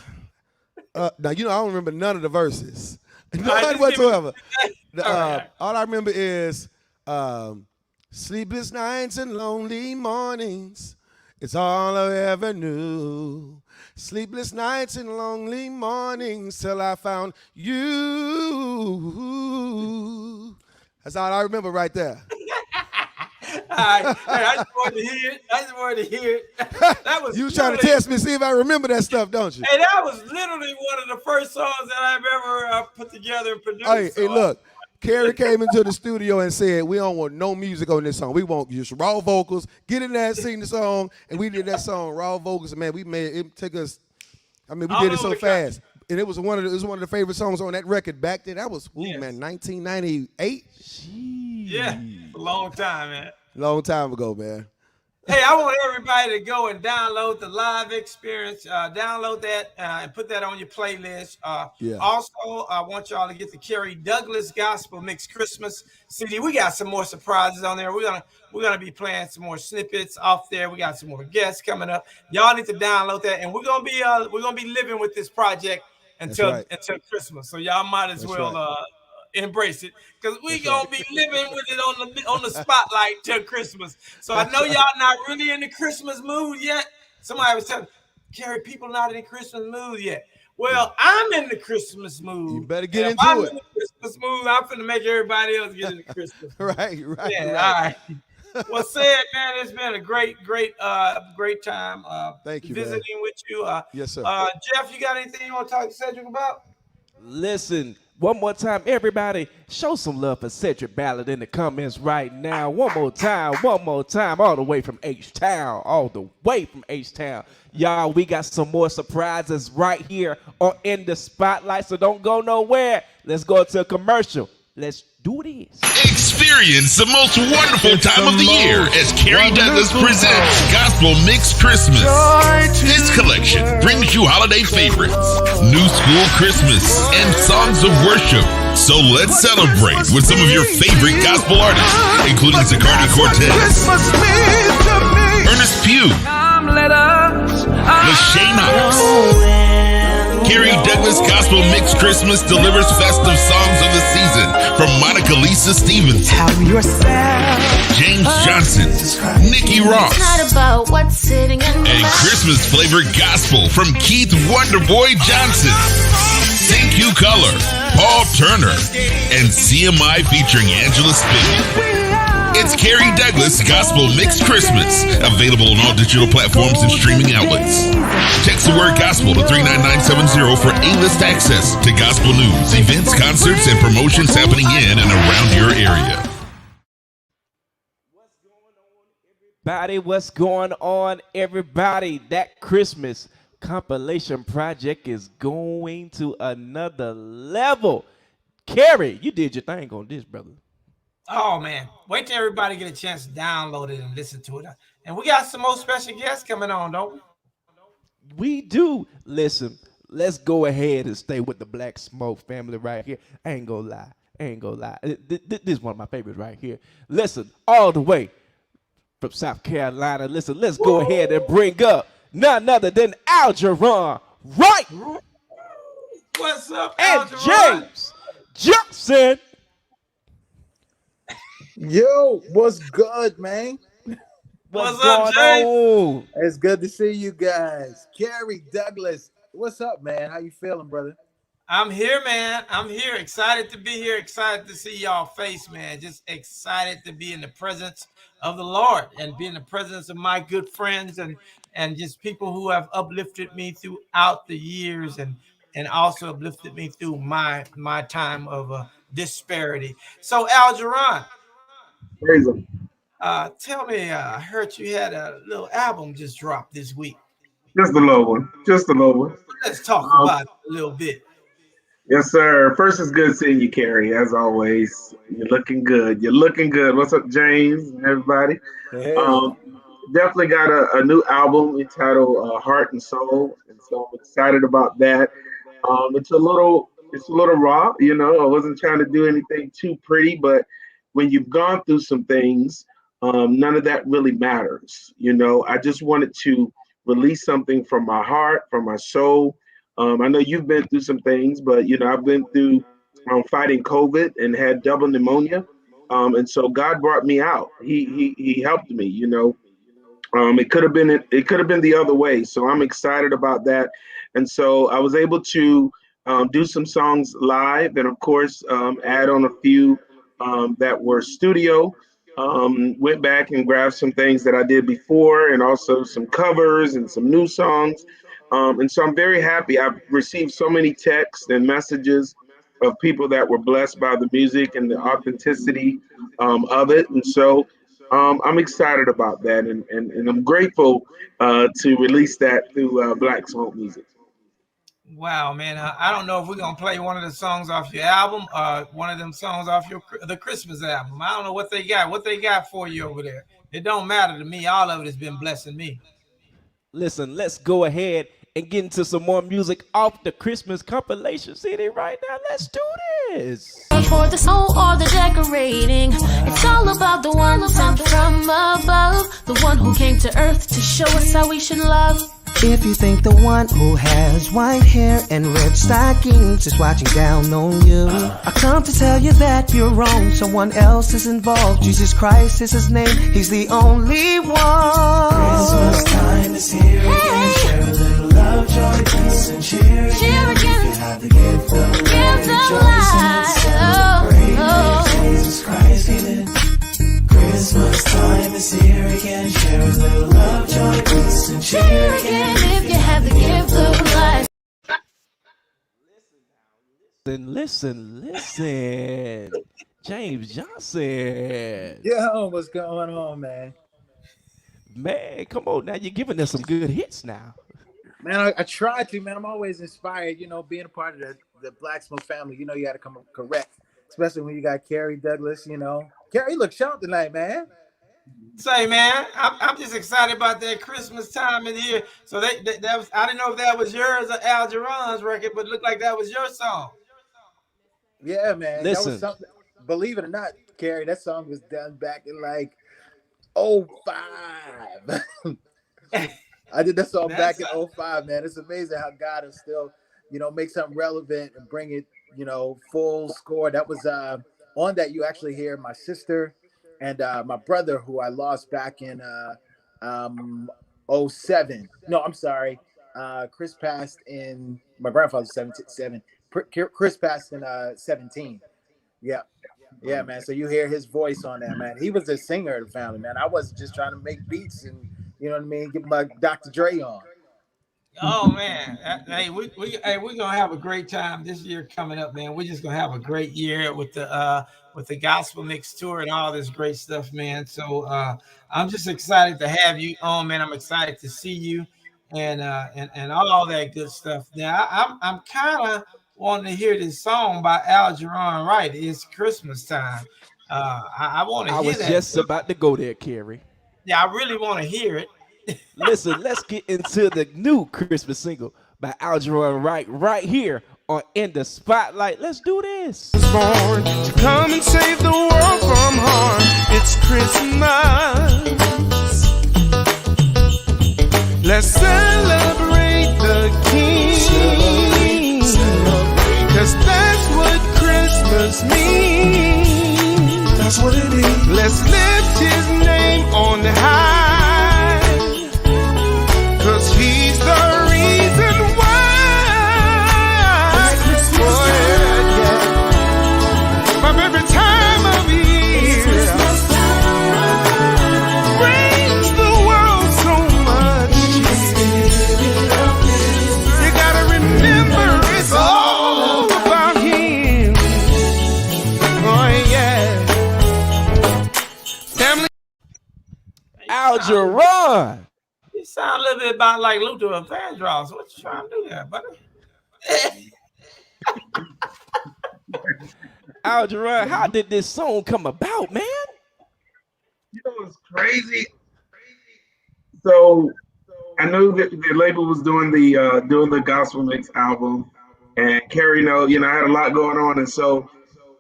Now I don't remember none of the verses, none whatsoever. All I remember is. Sleepless nights and lonely mornings, it's all I ever knew. Sleepless nights and lonely mornings till I found you. That's all I remember right there. Hey, I just wanted to hear it. I just wanted to hear it. That was You was trying to test me, see if I remember that stuff, don't you? Hey, that was literally one of the first songs that I've ever put together and produced. Hey, look. Kerry came into the studio and said, we don't want no music on this song. We want just raw vocals. Get in there and sing the song. And we did that song, raw vocals. And man, we made it take us. I mean, we did it so fast. And it was one of the favorite songs on that record back then. That was, man, 1998. Yeah, a long time, man. Long time ago, man. Hey, I want everybody to go and download the live experience. Download that and put that on your playlist. Also, I want y'all to get the Kerry Douglas Gospel Mix Christmas CD. We got some more surprises on there. We're gonna be playing some more snippets off there. We got some more guests coming up. Y'all need to download that, and we're gonna be living with this project until Christmas. So y'all might as well embrace it, because we gonna be living with it on the spotlight till Christmas. So I know y'all not really in the Christmas mood yet. Somebody was telling me, Kerry, people not in the Christmas mood yet. Well, I'm in the Christmas mood. You better get into I'm it. in the Christmas mood. I'm finna make everybody else get in the Christmas mood. Right. Yeah, all right. Well said, man. It's been a great time. Thank you, visiting with you. Yes, sir. Jeff, you got anything you want to talk to Cedric about? Listen, one more time, everybody, show some love for Cedric Ballard in the comments right now. One more time, all the way from H-Town, Y'all, we got some more surprises right here in the spotlight, so don't go nowhere. Let's go to a commercial. Let's do this. Experience the most wonderful time of the year as Kerry Douglas presents Gospel Mix Christmas. This collection brings you holiday favorites, new school Christmas, and songs of worship. So let's celebrate with some of your favorite gospel artists, including Zacardi Cortez, Earnest Pugh, Lachey Knots. Kerry Douglas Gospel Mix Christmas delivers festive songs of the season from Stevenson, James Johnson, Nikki Ross, and Christmas flavored gospel from Keith Wonderboy Johnson, Thank You Keller, Paul Turner, and CMI featuring Angela Spinney. It's Kerry Douglas Gospel Mix Christmas, available on all digital platforms and streaming outlets. Text the word gospel to 39970 for A-list access to gospel news, events, concerts, and promotions happening in and around your area. What's going on, everybody? That Christmas compilation project is going to another level. Kerry, you did your thing on this, brother. Oh, man. Wait till everybody get a chance to download it and listen to it. And we got some more special guests coming on, don't we? We do. Listen, let's go ahead and stay with the Black Smoke family right here. I ain't gonna lie. This is one of my favorites right here. Listen, all the way from South Carolina. Listen, let's go ahead and bring up none other than Algeron, Wright. What's up, and Algeron? James Johnson. Yo, what's good, man? What's up, James? It's good to see you guys. Kerry Douglas, what's up, man? How you feeling, brother? I'm here, man. I'm here. Excited to be here. Excited to see y'all face, man. Just excited to be in the presence of the Lord and be in the presence of my good friends and just people who have uplifted me throughout the years and also uplifted me through my time of disparity. So, Algeron, praise him. Tell me, I heard you had a little album just dropped this week. Just a little one. Let's talk about it a little bit. Yes, sir. First, it's good seeing you, Kerry, as always. You're looking good. What's up, James and everybody? Hey. Definitely got a new album entitled Heart and Soul, and so I'm excited about that. It's a little raw, you know. I wasn't trying to do anything too pretty, but when you've gone through some things, none of that really matters. You know, I just wanted to release something from my heart, from my soul. I know you've been through some things, but, you know, I've been through fighting COVID and had double pneumonia. And so God brought me out. He helped me, you know. It could have been the other way. So I'm excited about that. And so I was able to do some songs live and, of course, add on a few that were studio. Went back and grabbed some things that I did before, and also some covers and some new songs. And so I'm very happy. I've received so many texts and messages of people that were blessed by the music and the authenticity of it. And so I'm excited about that, and I'm grateful to release that through Black Smoke Music. Wow, man. I don't know if we're going to play one of the songs off your album, one of them songs off the Christmas album. I don't know what they got for you over there. It don't matter to me. All of it has been blessing me. Listen, let's go ahead and get into some more music off the Christmas compilation CD right now. Let's do this. For the snow or the decorating, it's all about the one sent from above, the one who came to earth to show us how we should love. If you think the one who has white hair and red stockings is watching down on you, I come to tell you that you're wrong. Someone else is involved. Jesus Christ is his name. He's the only one. Christmas time is here again. Share a little love, joy, peace, and cheer again. Cheer again. You have the gift of life. Jesus Christ came in. Christmas time is here again. Share a little love, joy, peace, and cheer again. If you have the gift of life. Listen. James Johnson. Yo, what's going on, man? Man, come on now. You're giving us some good hits now. Man, I try to, man. I'm always inspired, being a part of the Black Smoke family. You got to come correct, especially when you got Kerry Douglas, Kerry, look sharp tonight, man. Say, man, I'm just excited about that Christmas time in here. So that was, I didn't know if that was yours or Algeron's record, but it looked like that was your song. Yeah, man. Listen. That was something. Believe it or not, Kerry, that song was done back in like 05. I did that song back in 05, man. It's amazing how God will still, make something relevant and bring it, full score. That was on that you actually hear my sister and my brother, who I lost back in 07. No, I'm sorry. Chris passed in, my grandfather's 77. Chris passed in 17. Yeah. Yeah, man. So you hear his voice on that, man. He was a singer of the family, man. I wasn't just trying to make beats and, get my Dr. Dre on. Oh man, hey, we're gonna have a great time this year coming up, man. We're just gonna have a great year with the Gospel Mix tour and all this great stuff, man. So I'm just excited to have you on, man. I'm excited to see you and all that good stuff. Now I'm kind of wanting to hear this song by Algeron Wright. It's Christmas time. I want to hear that. I was just about to go there, Kerry. Yeah, I really want to hear it. Listen, let's get into the new Christmas single by Algeron Wright right here on In the Spotlight. Let's do this. Born to come and save the world from harm. It's Christmas. Let's celebrate the King. Cause that's what Christmas means. That's what it is. Let's lift his name on high. Cause he's the reason why. Oh, yeah. My favorite time of year brings the world so much. You gotta remember it's all about him. Oh yeah. Family. Algeron. You sound a little bit about like Luther Vandross. What you trying to do there, buddy? Algeron, how did this song come about, man? It's crazy. So I knew that the label was doing the Gospel Mix album, and Kerry, I had a lot going on, and so,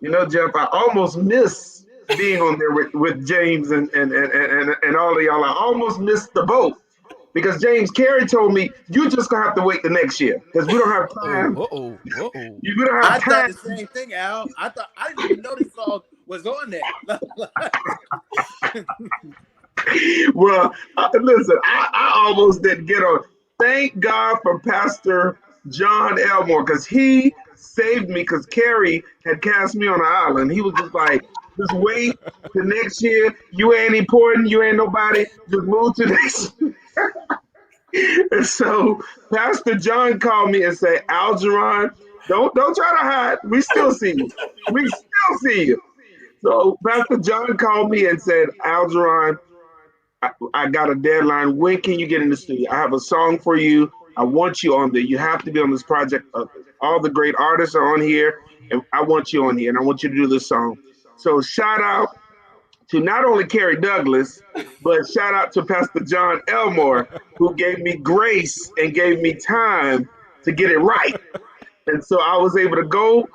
Jeff, I almost missed being on there with James and all of y'all. I almost missed the boat. Because James Kerry told me you just gonna have to wait the next year because we don't have time. You don't have time. I thought the same thing, Al. I didn't even know this song was on there. Well, listen, I almost didn't get on. Thank God for Pastor John Elmore because he saved me because Kerry had cast me on an island. He was just like, Just wait to next year. You ain't important. You ain't nobody. Just move to next. And so Pastor John called me and said, Algeron, don't try to hide. We still see you. We still see you. So Pastor John called me and said, Algeron, I got a deadline. When can you get in the studio? I have a song for you. I want you on there. You have to be on this project. All the great artists are on here, and I want you on here, and I want you to do this song. So shout out to not only Kerry Douglas, but shout out to Pastor John Elmore, who gave me grace and gave me time to get it right. And so I was able to go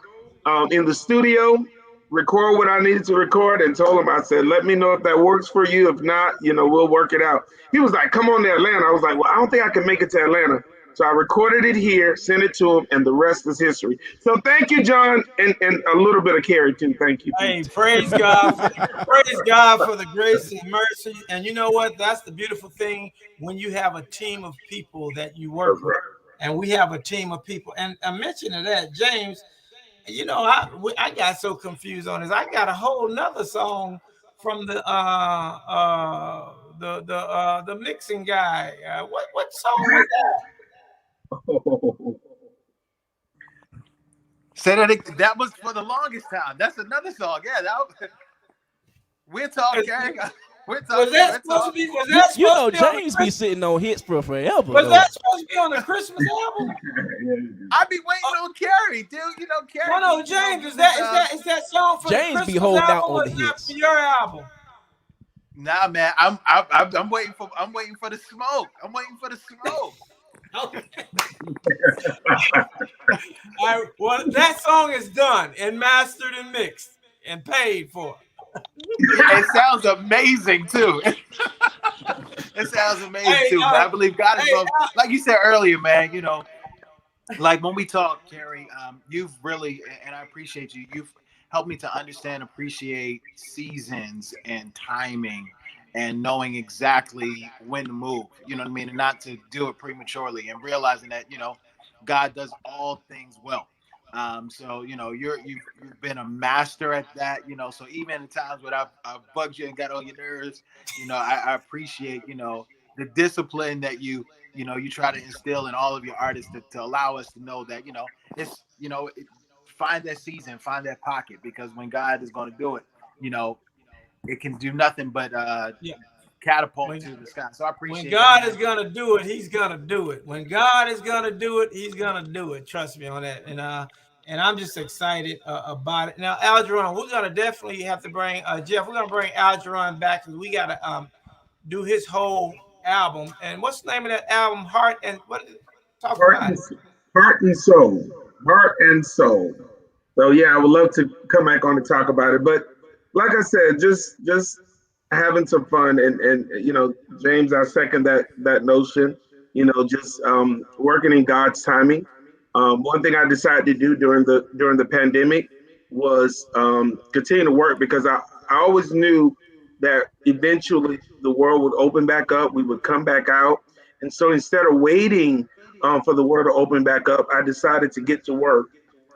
in the studio, record what I needed to record, and told him, I said, let me know if that works for you. If not, we'll work it out. He was like, come on to Atlanta. I was like, well, I don't think I can make it to Atlanta. So I recorded it here, sent it to him, and the rest is history. So thank you, John, and a little bit of Kerry, too. Thank you. Hey, praise God. Praise God for the grace and mercy. And you know what? That's the beautiful thing when you have a team of people that you work with. And we have a team of people. And I mentioned that, James, I got so confused on this. I got a whole nother song from the mixing guy. What song was that? Say that was for the longest time. That's another song. Yeah, we're talking. We're talking. Was that supposed to be? Was that supposed to be James be sitting on hits for forever. Was that supposed to be on the Christmas album? I be waiting on Kerry, dude. Kerry. No, James, is that song for James the Christmas be holding album out on the or hits. for your album? Nah, man, I'm waiting for the smoke. I'm waiting for the smoke. Well, that song is done and mastered and mixed and paid for. It sounds amazing too. It sounds amazing too. I believe God is going, like you said earlier, man. Like when we talk, Kerry, you've really, and I appreciate you. You've helped me to understand, appreciate seasons and timing, and knowing exactly when to move. You know what I mean, and not to do it prematurely, and realizing that God does all things well. So you've been a master at that. So even in times when I've bugged you and got on your nerves, I appreciate the discipline that you try to instill in all of your artists to allow us to know that it's find that season, find that pocket, because when God is going to do it, it can do nothing but catapult to the sky. So I appreciate when God is gonna do it, He's gonna do it. When God is gonna do it, He's gonna do it. Trust me on that. And I'm just excited about it. Now, Algeron, we're gonna definitely have to bring Jeff. We're gonna bring Algeron back because we gotta do his whole album. And what's the name of that album? Heart and what? Talk about it. Heart and Soul. Heart and Soul. So yeah, I would love to come back on and talk about it. But like I said, just having some fun, and James, I second that notion. Just working in God's timing. One thing I decided to do during the pandemic was continue to work, because I always knew that eventually the world would open back up, we would come back out. And so instead of waiting for the world to open back up, I decided to get to work.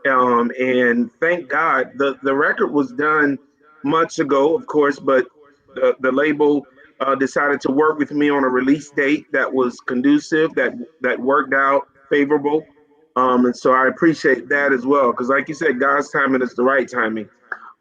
And thank God, the record was done months ago, of course, but the label decided to work with me on a release date that was conducive, that worked out favorable. And so I appreciate that as well, because like you said, God's timing is the right timing.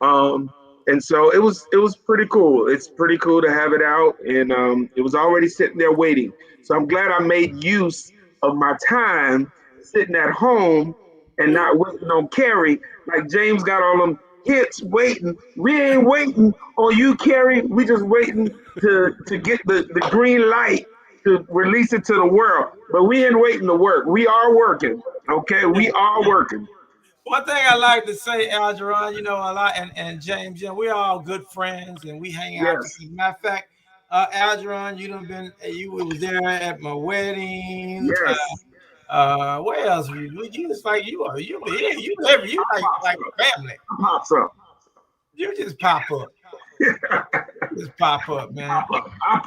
And so it was pretty cool. It's pretty cool to have it out, and it was already sitting there waiting. So I'm glad I made use of my time sitting at home and not waiting on Kerry. Like James got all them hits waiting. We ain't waiting on you, Kerry. We just waiting to get the green light to release it to the world. But we ain't waiting to work. We are working. Okay, we are working. One thing I like to say, Algeron, a lot, and James, we're all good friends and we hang out. Yes. Matter of fact, Algeron, you was there at my wedding. Yes. Where else were you? You just like you like family. Pops up. You just pop up. Just pop up, man. I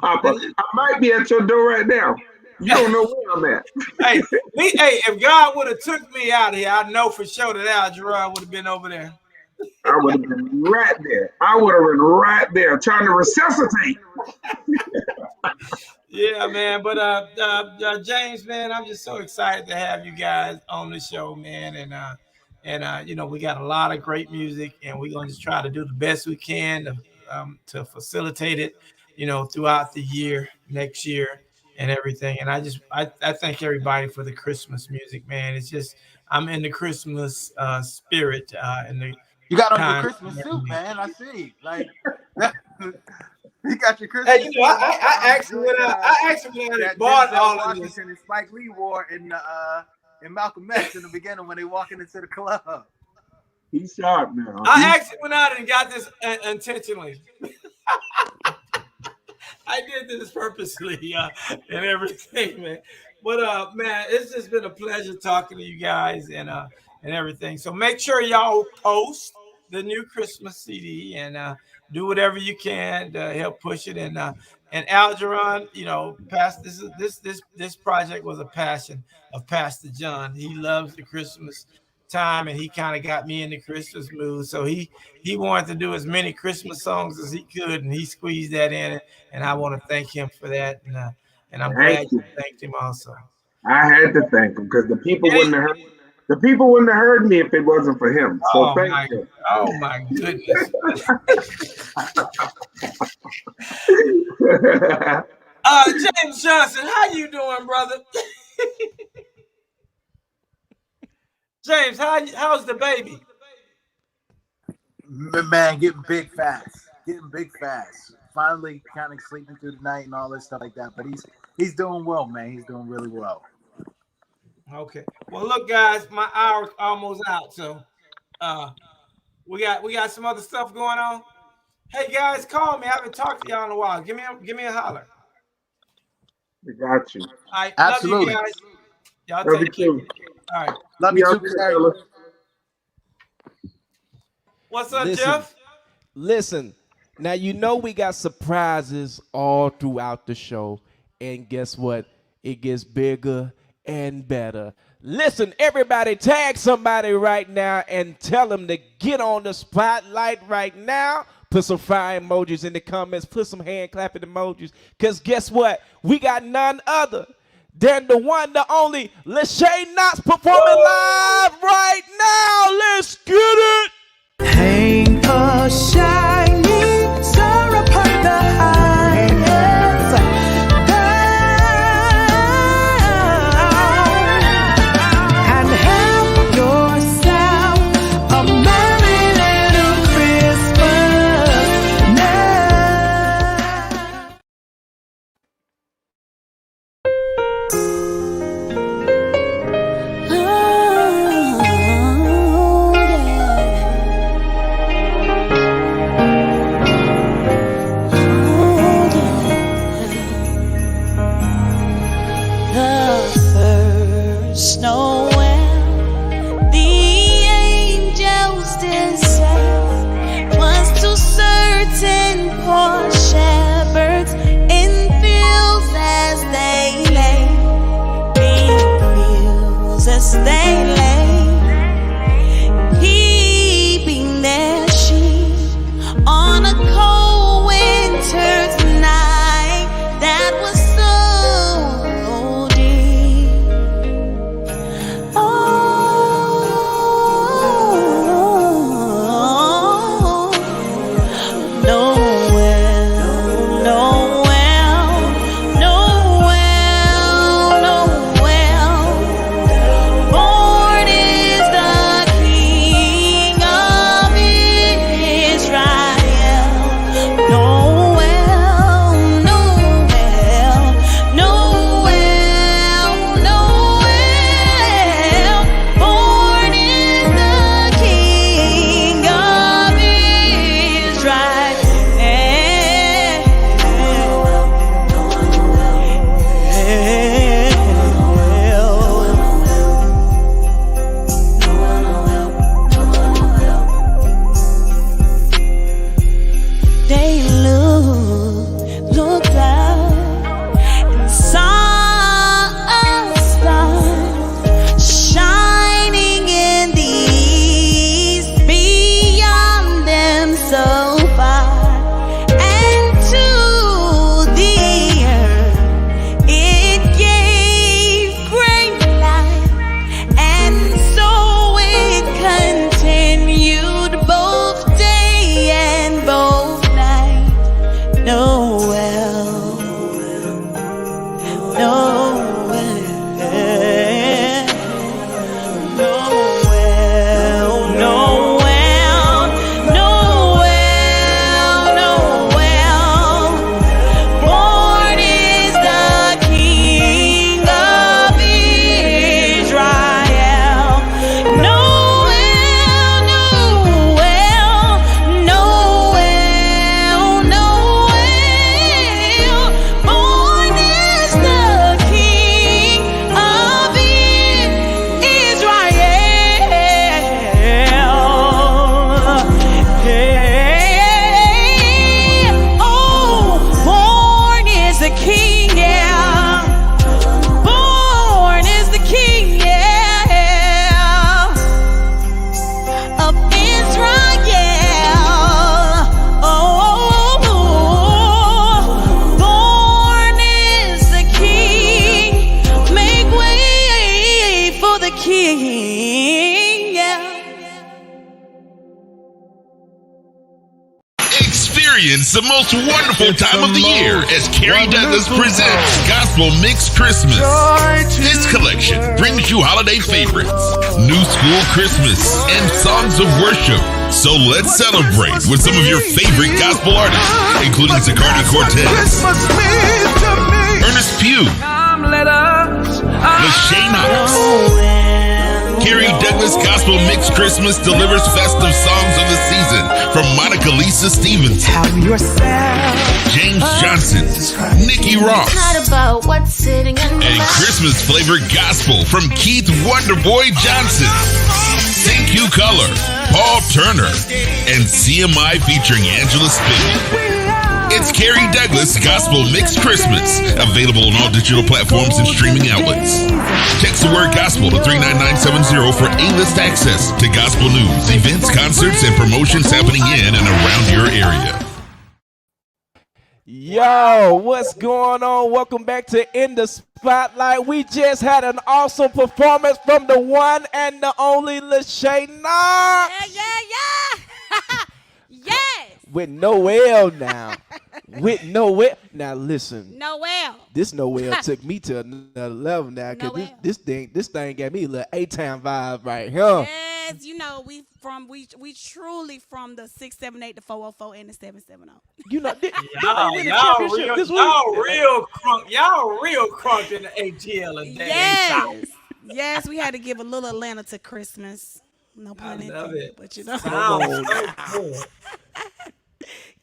pop up. I might be at your door right now. You don't know where I'm at. Hey, if God would have took me out of here, I know for sure that Algeron would have been over there. I would have been right there. I would have been right there trying to resuscitate. Yeah, man. But James, man, I'm just so excited to have you guys on the show, man. And you know, we got a lot of great music, and we're gonna just try to do the best we can to facilitate it, you know, throughout the year, next year, and everything. And I thank everybody for the Christmas music, man. It's just I'm in the Christmas spirit, and the you got on your Christmas suit, man. I see. Like you got your Christmas. Hey, you know, I actually went out and bought all of this. And Spike Lee wore in Malcolm X in the beginning when they walking into the club. He's sharp now. I actually went out and got this intentionally. I did this purposely and everything, man. But man, it's just been a pleasure talking to you guys and everything. So make sure y'all post the new Christmas CD and do whatever you can to help push it. And Algeron, you know, this project was a passion of Pastor John. He loves the Christmas time, and he kind of got me in the Christmas mood. So he wanted to do as many Christmas songs as he could, and he squeezed that in. And I want to thank him for that. And I'm glad you thanked him also. I had to thank him because the people wouldn't have heard. The people wouldn't have heard me if it wasn't for him. So thank you. Oh my goodness. James Johnson, how you doing, brother? James, how's the baby? Man, getting big fast. Finally kind of sleeping through the night and all this stuff like that. But he's doing well, man. He's doing really well. Okay. Well, look, guys, my hour's almost out, so we got some other stuff going on. Hey, guys, call me. I haven't talked to y'all in a while. Give me a holler. We got you. All right. Absolutely. Love you guys. Y'all take care. All right. Love you too, Kerry. What's up, Jeff? Listen, now you know we got surprises all throughout the show, and guess what? It gets bigger and better. Listen, everybody, tag somebody right now and tell them to get on the spotlight right now. Put some fire emojis in the comments. Put some hand clapping emojis. Because guess what? We got none other than the one, the only Lachey Knots performing live right now. Let's get it. Hang a shining star upon the highest and have yourself a merry little Christmas night. It's the most wonderful time of the year as Kerry Douglas presents Gospel Mix Christmas. This collection brings you holiday favorites, new school Christmas, and songs of worship. So let's celebrate with some of your favorite gospel artists, including Zacardi Cortez, Earnest Pugh, Lachey Knots. Kerry Douglas Gospel Mix Christmas delivers festive songs of the season from Lisa Stevenson, James Johnson, Nikki Ross, and Christmas flavored gospel from Keith Wonderboy Johnson, Thank You Keller, Paul Turner, and CMI featuring Angela Spinney. It's Kerry Douglas Gospel Mix Christmas, available on all digital platforms and streaming outlets. Text the word gospel to 39970 for A-list access to gospel news, events, concerts, and promotions happening in and around your area. Yo, what's going on? Welcome back to In the Spotlight. We just had an awesome performance from the one and the only Lachey Knots. Yeah. Yes. With Noel now. With Noel. Now listen. Noel. This Noel took me to another level now, because this thing got me a little A-Town vibe right here. Yes, you know, we truly from the 678, the 404, and the 770. You know, y'all real crunk in the ATL and yes. Yes, we had to give a little Atlanta to Christmas. No pun intended, but you know.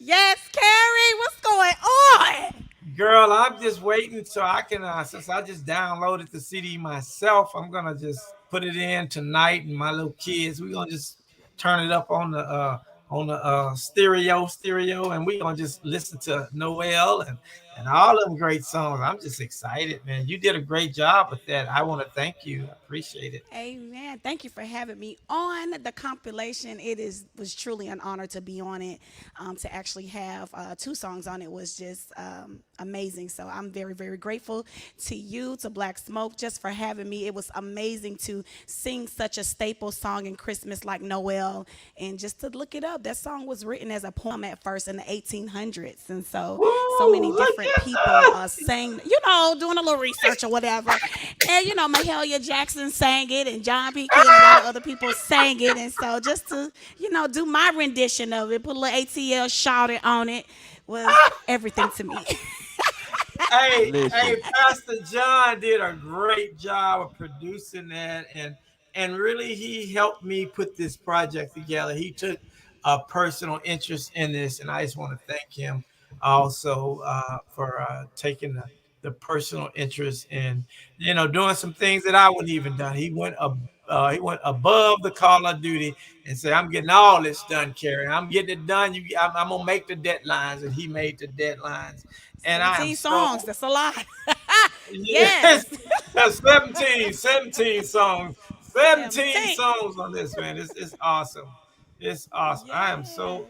Yes, Kerry, what's going on? Girl, I'm just waiting so I can, since I just downloaded the CD myself, I'm going to just put it in tonight, and my little kids, we're going to just turn it up on the stereo, and we're going to just listen to Noel and all of them great songs. I'm just excited, man. You did a great job with that. I want to thank you. I appreciate it. Amen. Thank you for having me on the compilation. Was truly an honor to be on it. To actually have 2 songs on it was just amazing. So I'm very, very grateful to you, to Black Smoke, just for having me. It was amazing to sing such a staple song in Christmas like Noel, and just to look it up. That song was written as a poem at first in the 1800s, and so many different people sang, doing a little research or whatever. And, Mahalia Jackson sang it, and John P. Key and a lot of other people sang it. And so just to, do my rendition of it, put a little ATL shouted on it, was everything to me. Hey, Pastor John did a great job of producing that, and really he helped me put this project together. He took a personal interest in this, and I just want to thank him also for taking the personal interest in doing some things that I wouldn't even done. He went above the call of duty and said, "I'm getting all this done, Kerry. I'm getting it done. I'm gonna make the deadlines," and he made the deadlines. And 17 songs. That's a lot. Yes. That's 17 songs. 17 songs on this, man. It's awesome. It's awesome. Yes. I am so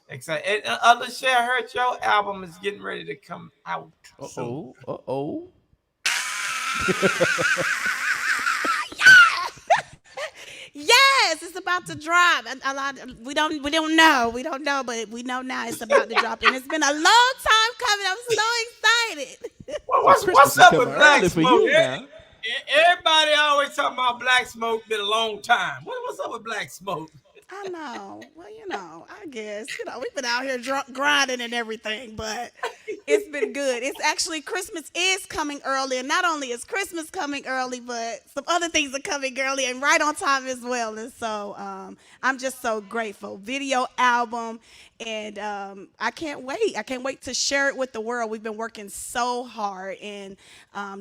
excited. And LaSha, I heard your album is getting ready to come out. Yes, it's about to drop. We don't know, but we know now it's about to drop, and it's been a long time coming. I'm so excited. Well, what's up with Black Smoke? Everybody always talking about Black Smoke. Been a long time. What's up with Black Smoke? I know. Well, I guess, we've been out here grinding and everything, but it's been good. It's actually, Christmas is coming early, and not only is Christmas coming early, but some other things are coming early and right on time as well. And so I'm just so grateful. Video album, and I can't wait. I can't wait to share it with the world. We've been working so hard, and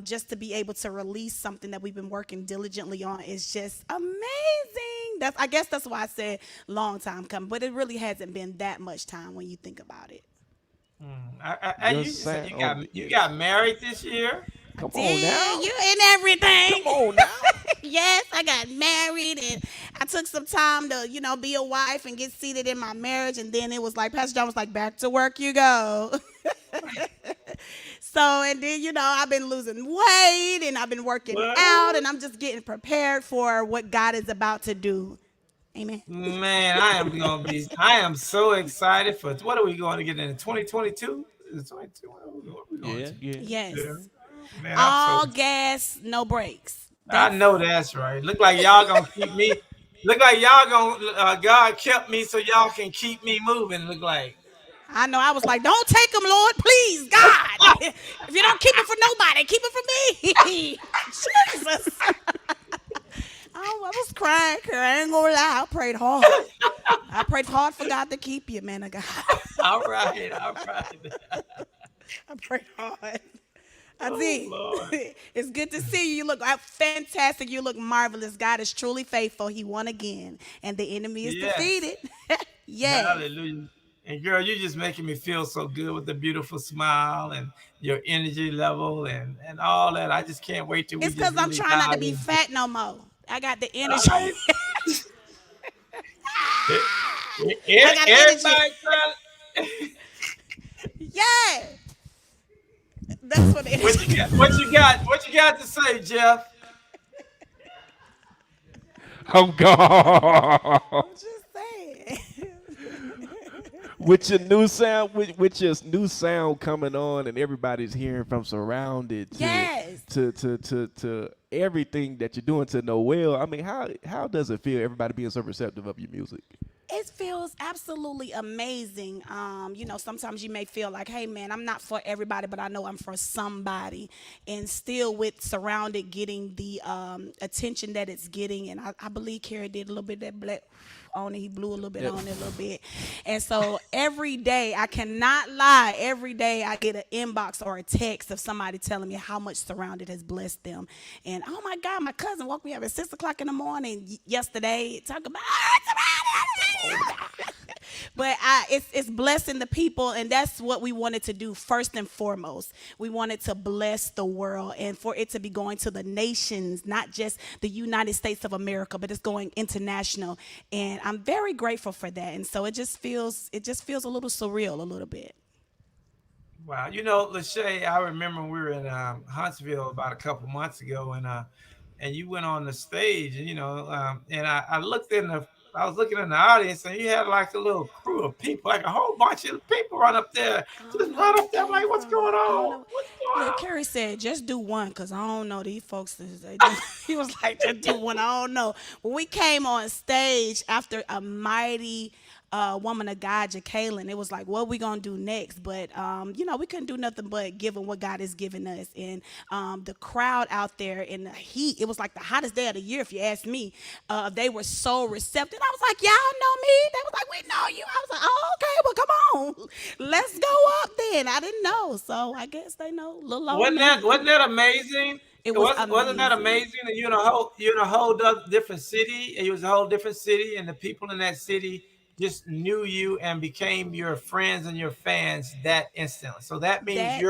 just to be able to release something that we've been working diligently on is just amazing. I guess that's why I said long time coming, but it really hasn't been that much time when you think about it. You got married this year? Come on now. You and everything. Come on now. Yes, I got married, and I took some time to, be a wife and get seated in my marriage. And then it was like, Pastor John was like, back to work you go. So, and then, I've been losing weight, and I've been working out, and I'm just getting prepared for what God is about to do Amen. Man, I am so excited for what are we going to get in 2022? Is it 22? What are we going to? Yes. Yeah. Man, All gas, no brakes. I know that's right. Look like y'all gonna keep me. Look like y'all gonna God kept me so y'all can keep me moving. Look like. I know. I was like, don't take them, Lord, please, God. If you don't keep it for nobody, keep it for me. Jesus. I was crying, Kerry. I ain't gonna lie. I prayed hard. I prayed hard for God to keep you, man of God. All right. I prayed hard. I Oh, did. Lord. It's good to see you. You look fantastic. You look marvelous. God is truly faithful. He won again, and the enemy is defeated. Yes. Hallelujah. And girl, you're just making me feel so good with the beautiful smile and your energy level and all that. I just can't wait till we It's just because I'm really trying not to dive be in. fat no more. I got the energy. Right. I got energy. Everybody Yeah. That's what it is. What you got to say, Jeff? I'm gone. I'm just saying. With your new sound, with your new sound coming on, and everybody's hearing from Surrounded to everything that you're doing to Noel. I mean, how does it feel? Everybody being so receptive of your music. It feels absolutely amazing. Sometimes you may feel like, hey, man, I'm not for everybody, but I know I'm for somebody. And still with Surrounded getting the attention that it's getting. And I believe Kerry did a little bit of that black on it. He blew a little bit on it a little bit. And so every day, I cannot lie, every day I get an inbox or a text of somebody telling me how much Surrounded has blessed them. And oh my God, my cousin woke me up at 6 o'clock in the morning yesterday talking about but it's blessing the people, and that's what we wanted to do first and foremost. We wanted to bless the world and for it to be going to the nations, not just the United States of America, but it's going international. And I'm very grateful for that. And so it just feels a little surreal a little bit. Wow. Lachey, I remember when we were in Huntsville about a couple months ago, and you went on the stage, and and I was looking in the audience, and you had like a little crew of people, like a whole bunch of people run up there. Just run up there, like, what's going on? Look, Kerry said, just do one, because I don't know these folks. He was like, just do one, I don't know. When we came on stage after a mighty woman of God, Jacqueline, it was like, what are we going to do next? But, we couldn't do nothing but give what God has given us. And the crowd out there in the heat, it was like the hottest day of the year, if you ask me. They were so receptive. I was like, y'all know me? They was like, we know you. I was like, oh, okay, well, come on. Let's go up then. I didn't know. So I guess they know a little Wasn't that amazing? Wasn't that amazing? And you're in a whole different city, and it was a whole different city, and the people in that city just knew you and became your friends and your fans that instantly. So that means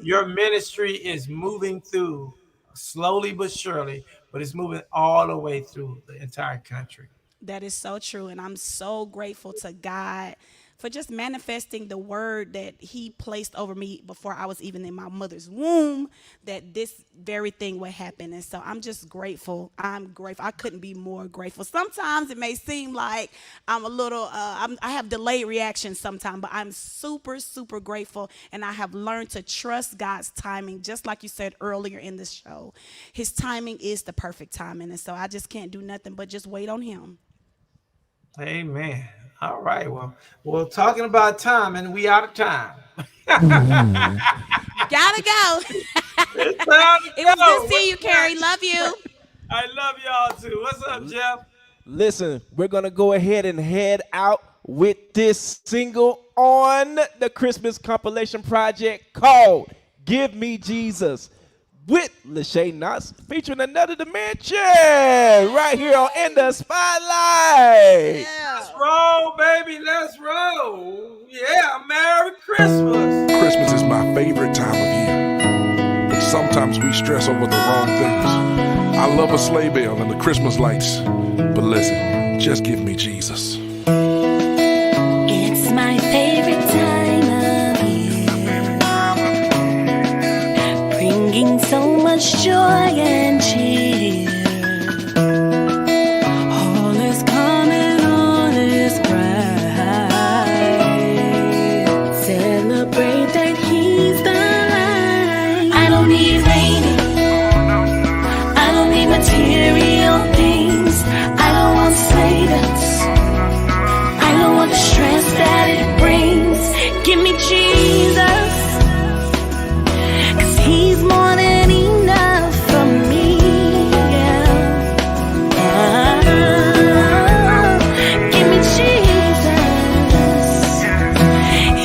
your ministry is moving through slowly but surely, but it's moving all the way through the entire country. That is so true. And I'm so grateful to God for just manifesting the word that he placed over me before I was even in my mother's womb, that this very thing would happen. And so I'm just grateful. I'm grateful. I couldn't be more grateful. Sometimes it may seem like I'm a little, I have delayed reactions sometimes, but I'm super, super grateful. And I have learned to trust God's timing, just like you said earlier in the show. His timing is the perfect timing. And so I just can't do nothing but just wait on him. Amen. All right. Well, talking about time, and we out of time. Gotta go. It's time to It was go. good to see you, Kerry. Love you. I love y'all too. What's up, Jeff? Listen, we're going to go ahead and head out with this single on the Christmas compilation project called Give Me Jesus with Lachey Knots featuring Another Dimension right here on In the Spotlight. Let's roll, baby. Let's roll. Yeah, Merry Christmas. Christmas is my favorite time of year. But sometimes we stress over the wrong things. I love a sleigh bell and the Christmas lights. But listen, just give me Jesus. It's my favorite time of year, bringing so much joy and cheer. All is coming. don't need rain. I don't need material things. I don't want savings. I don't want the stress that it brings. Give me Jesus, 'cause he's more than enough for me. Yeah. Give me Jesus.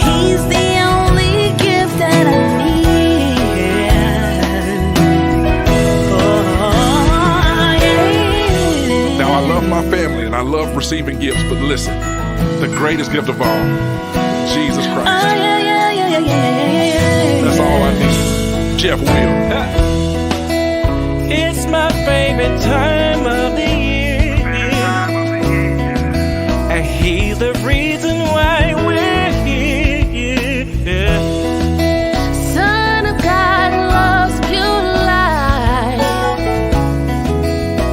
He's the only gift that I need. Oh, yeah. Now, I love my family and I love receiving gifts, but listen, the greatest gift of all, Jesus Christ. Oh, yeah. That's all I need. Jeff Will. It's my favorite time of the year, and he's the reason why we're here. Son of God loves pure life.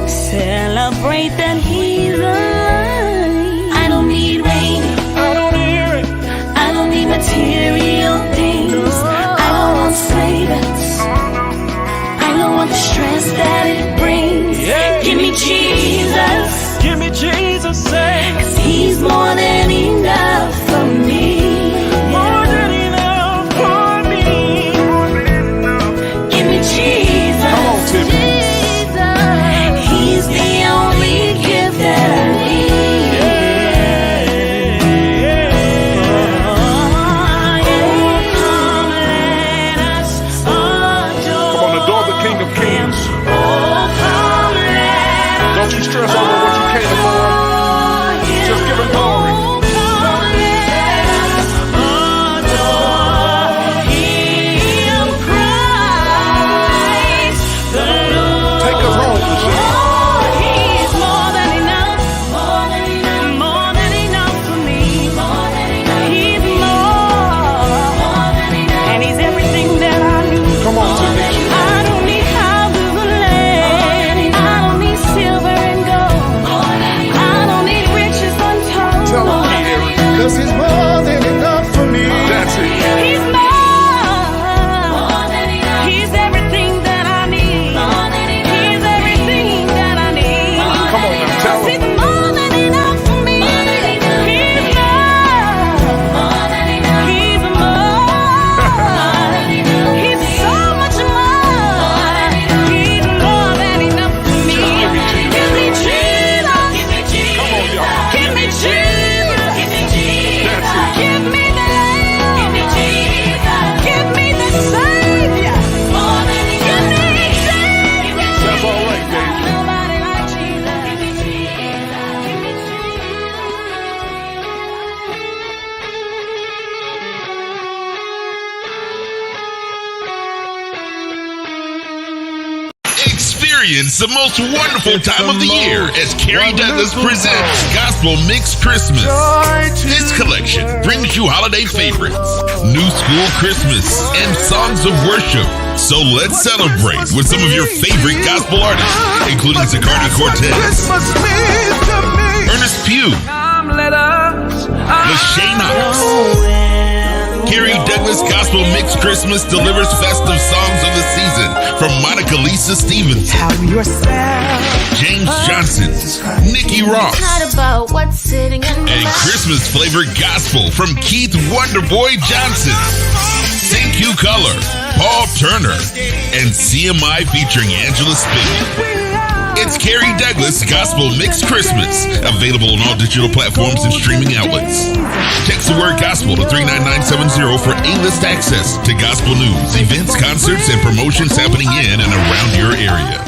Celebrate that he's alive. I don't need rain. I don't hear it. I don't need material things. I don't want savings. I don't want the stress that it brings. Yeah. Give me Jesus, Give me Jesus, say. 'cause he's more than enough for me. More than enough for me. Give me Jesus. Come on, Tiffany. Jesus. He's the only gift that I need. Come let us adore. Come on, adore the King of Kings. Come let us Don't you stress over what you can't afford. Just give him glory. come let us adore Him, Christ the Lord. Take us home, LaSha. He's more than enough, more than enough for me. He's more than enough, and he's everything that I need. Come on, Tiffany. I don't need houses and land. I don't need silver and gold. I don't need riches untold. Tell him, Kerry. 'Cause he's more than enough for me. That's it. He's more than enough. He's everything that I need. He's everything that I need. Come on now, tell He's him. more than enough for me. He's more. He's more. He's so much more. He's more than enough for me. Give me Jesus. Come on, y'all. Give me Jesus. That's it. Give me the Lamb. Give me the Savior. Give me Jesus. That's all right, baby. Nobody like Jesus. Experience the most wonderful time of the year as Kerry Douglas presents Gospel Mix Christmas. This collection brings you holiday favorites, new school Christmas, and songs of worship. So let's celebrate with some of your favorite gospel artists, including Zacardi Cortez, Christmas means to me. Ernest Pugh, Come let us Lachey Knots. Kerry Douglas Gospel Mix Christmas delivers festive songs of the season from Lisa Stevenson, James Johnson, Nikki Ross, Not about what's sitting in the and Christmas flavored gospel from Keith Wonderboy Johnson, Thank You Keller, Paul Turner, and CMI featuring Angela Spiegel. It's Kerry Douglas Gospel Mix Christmas, available on all digital platforms and streaming outlets. Text the word gospel to 39970 for A-list access to gospel news, events, concerts, and promotions happening in and around your area.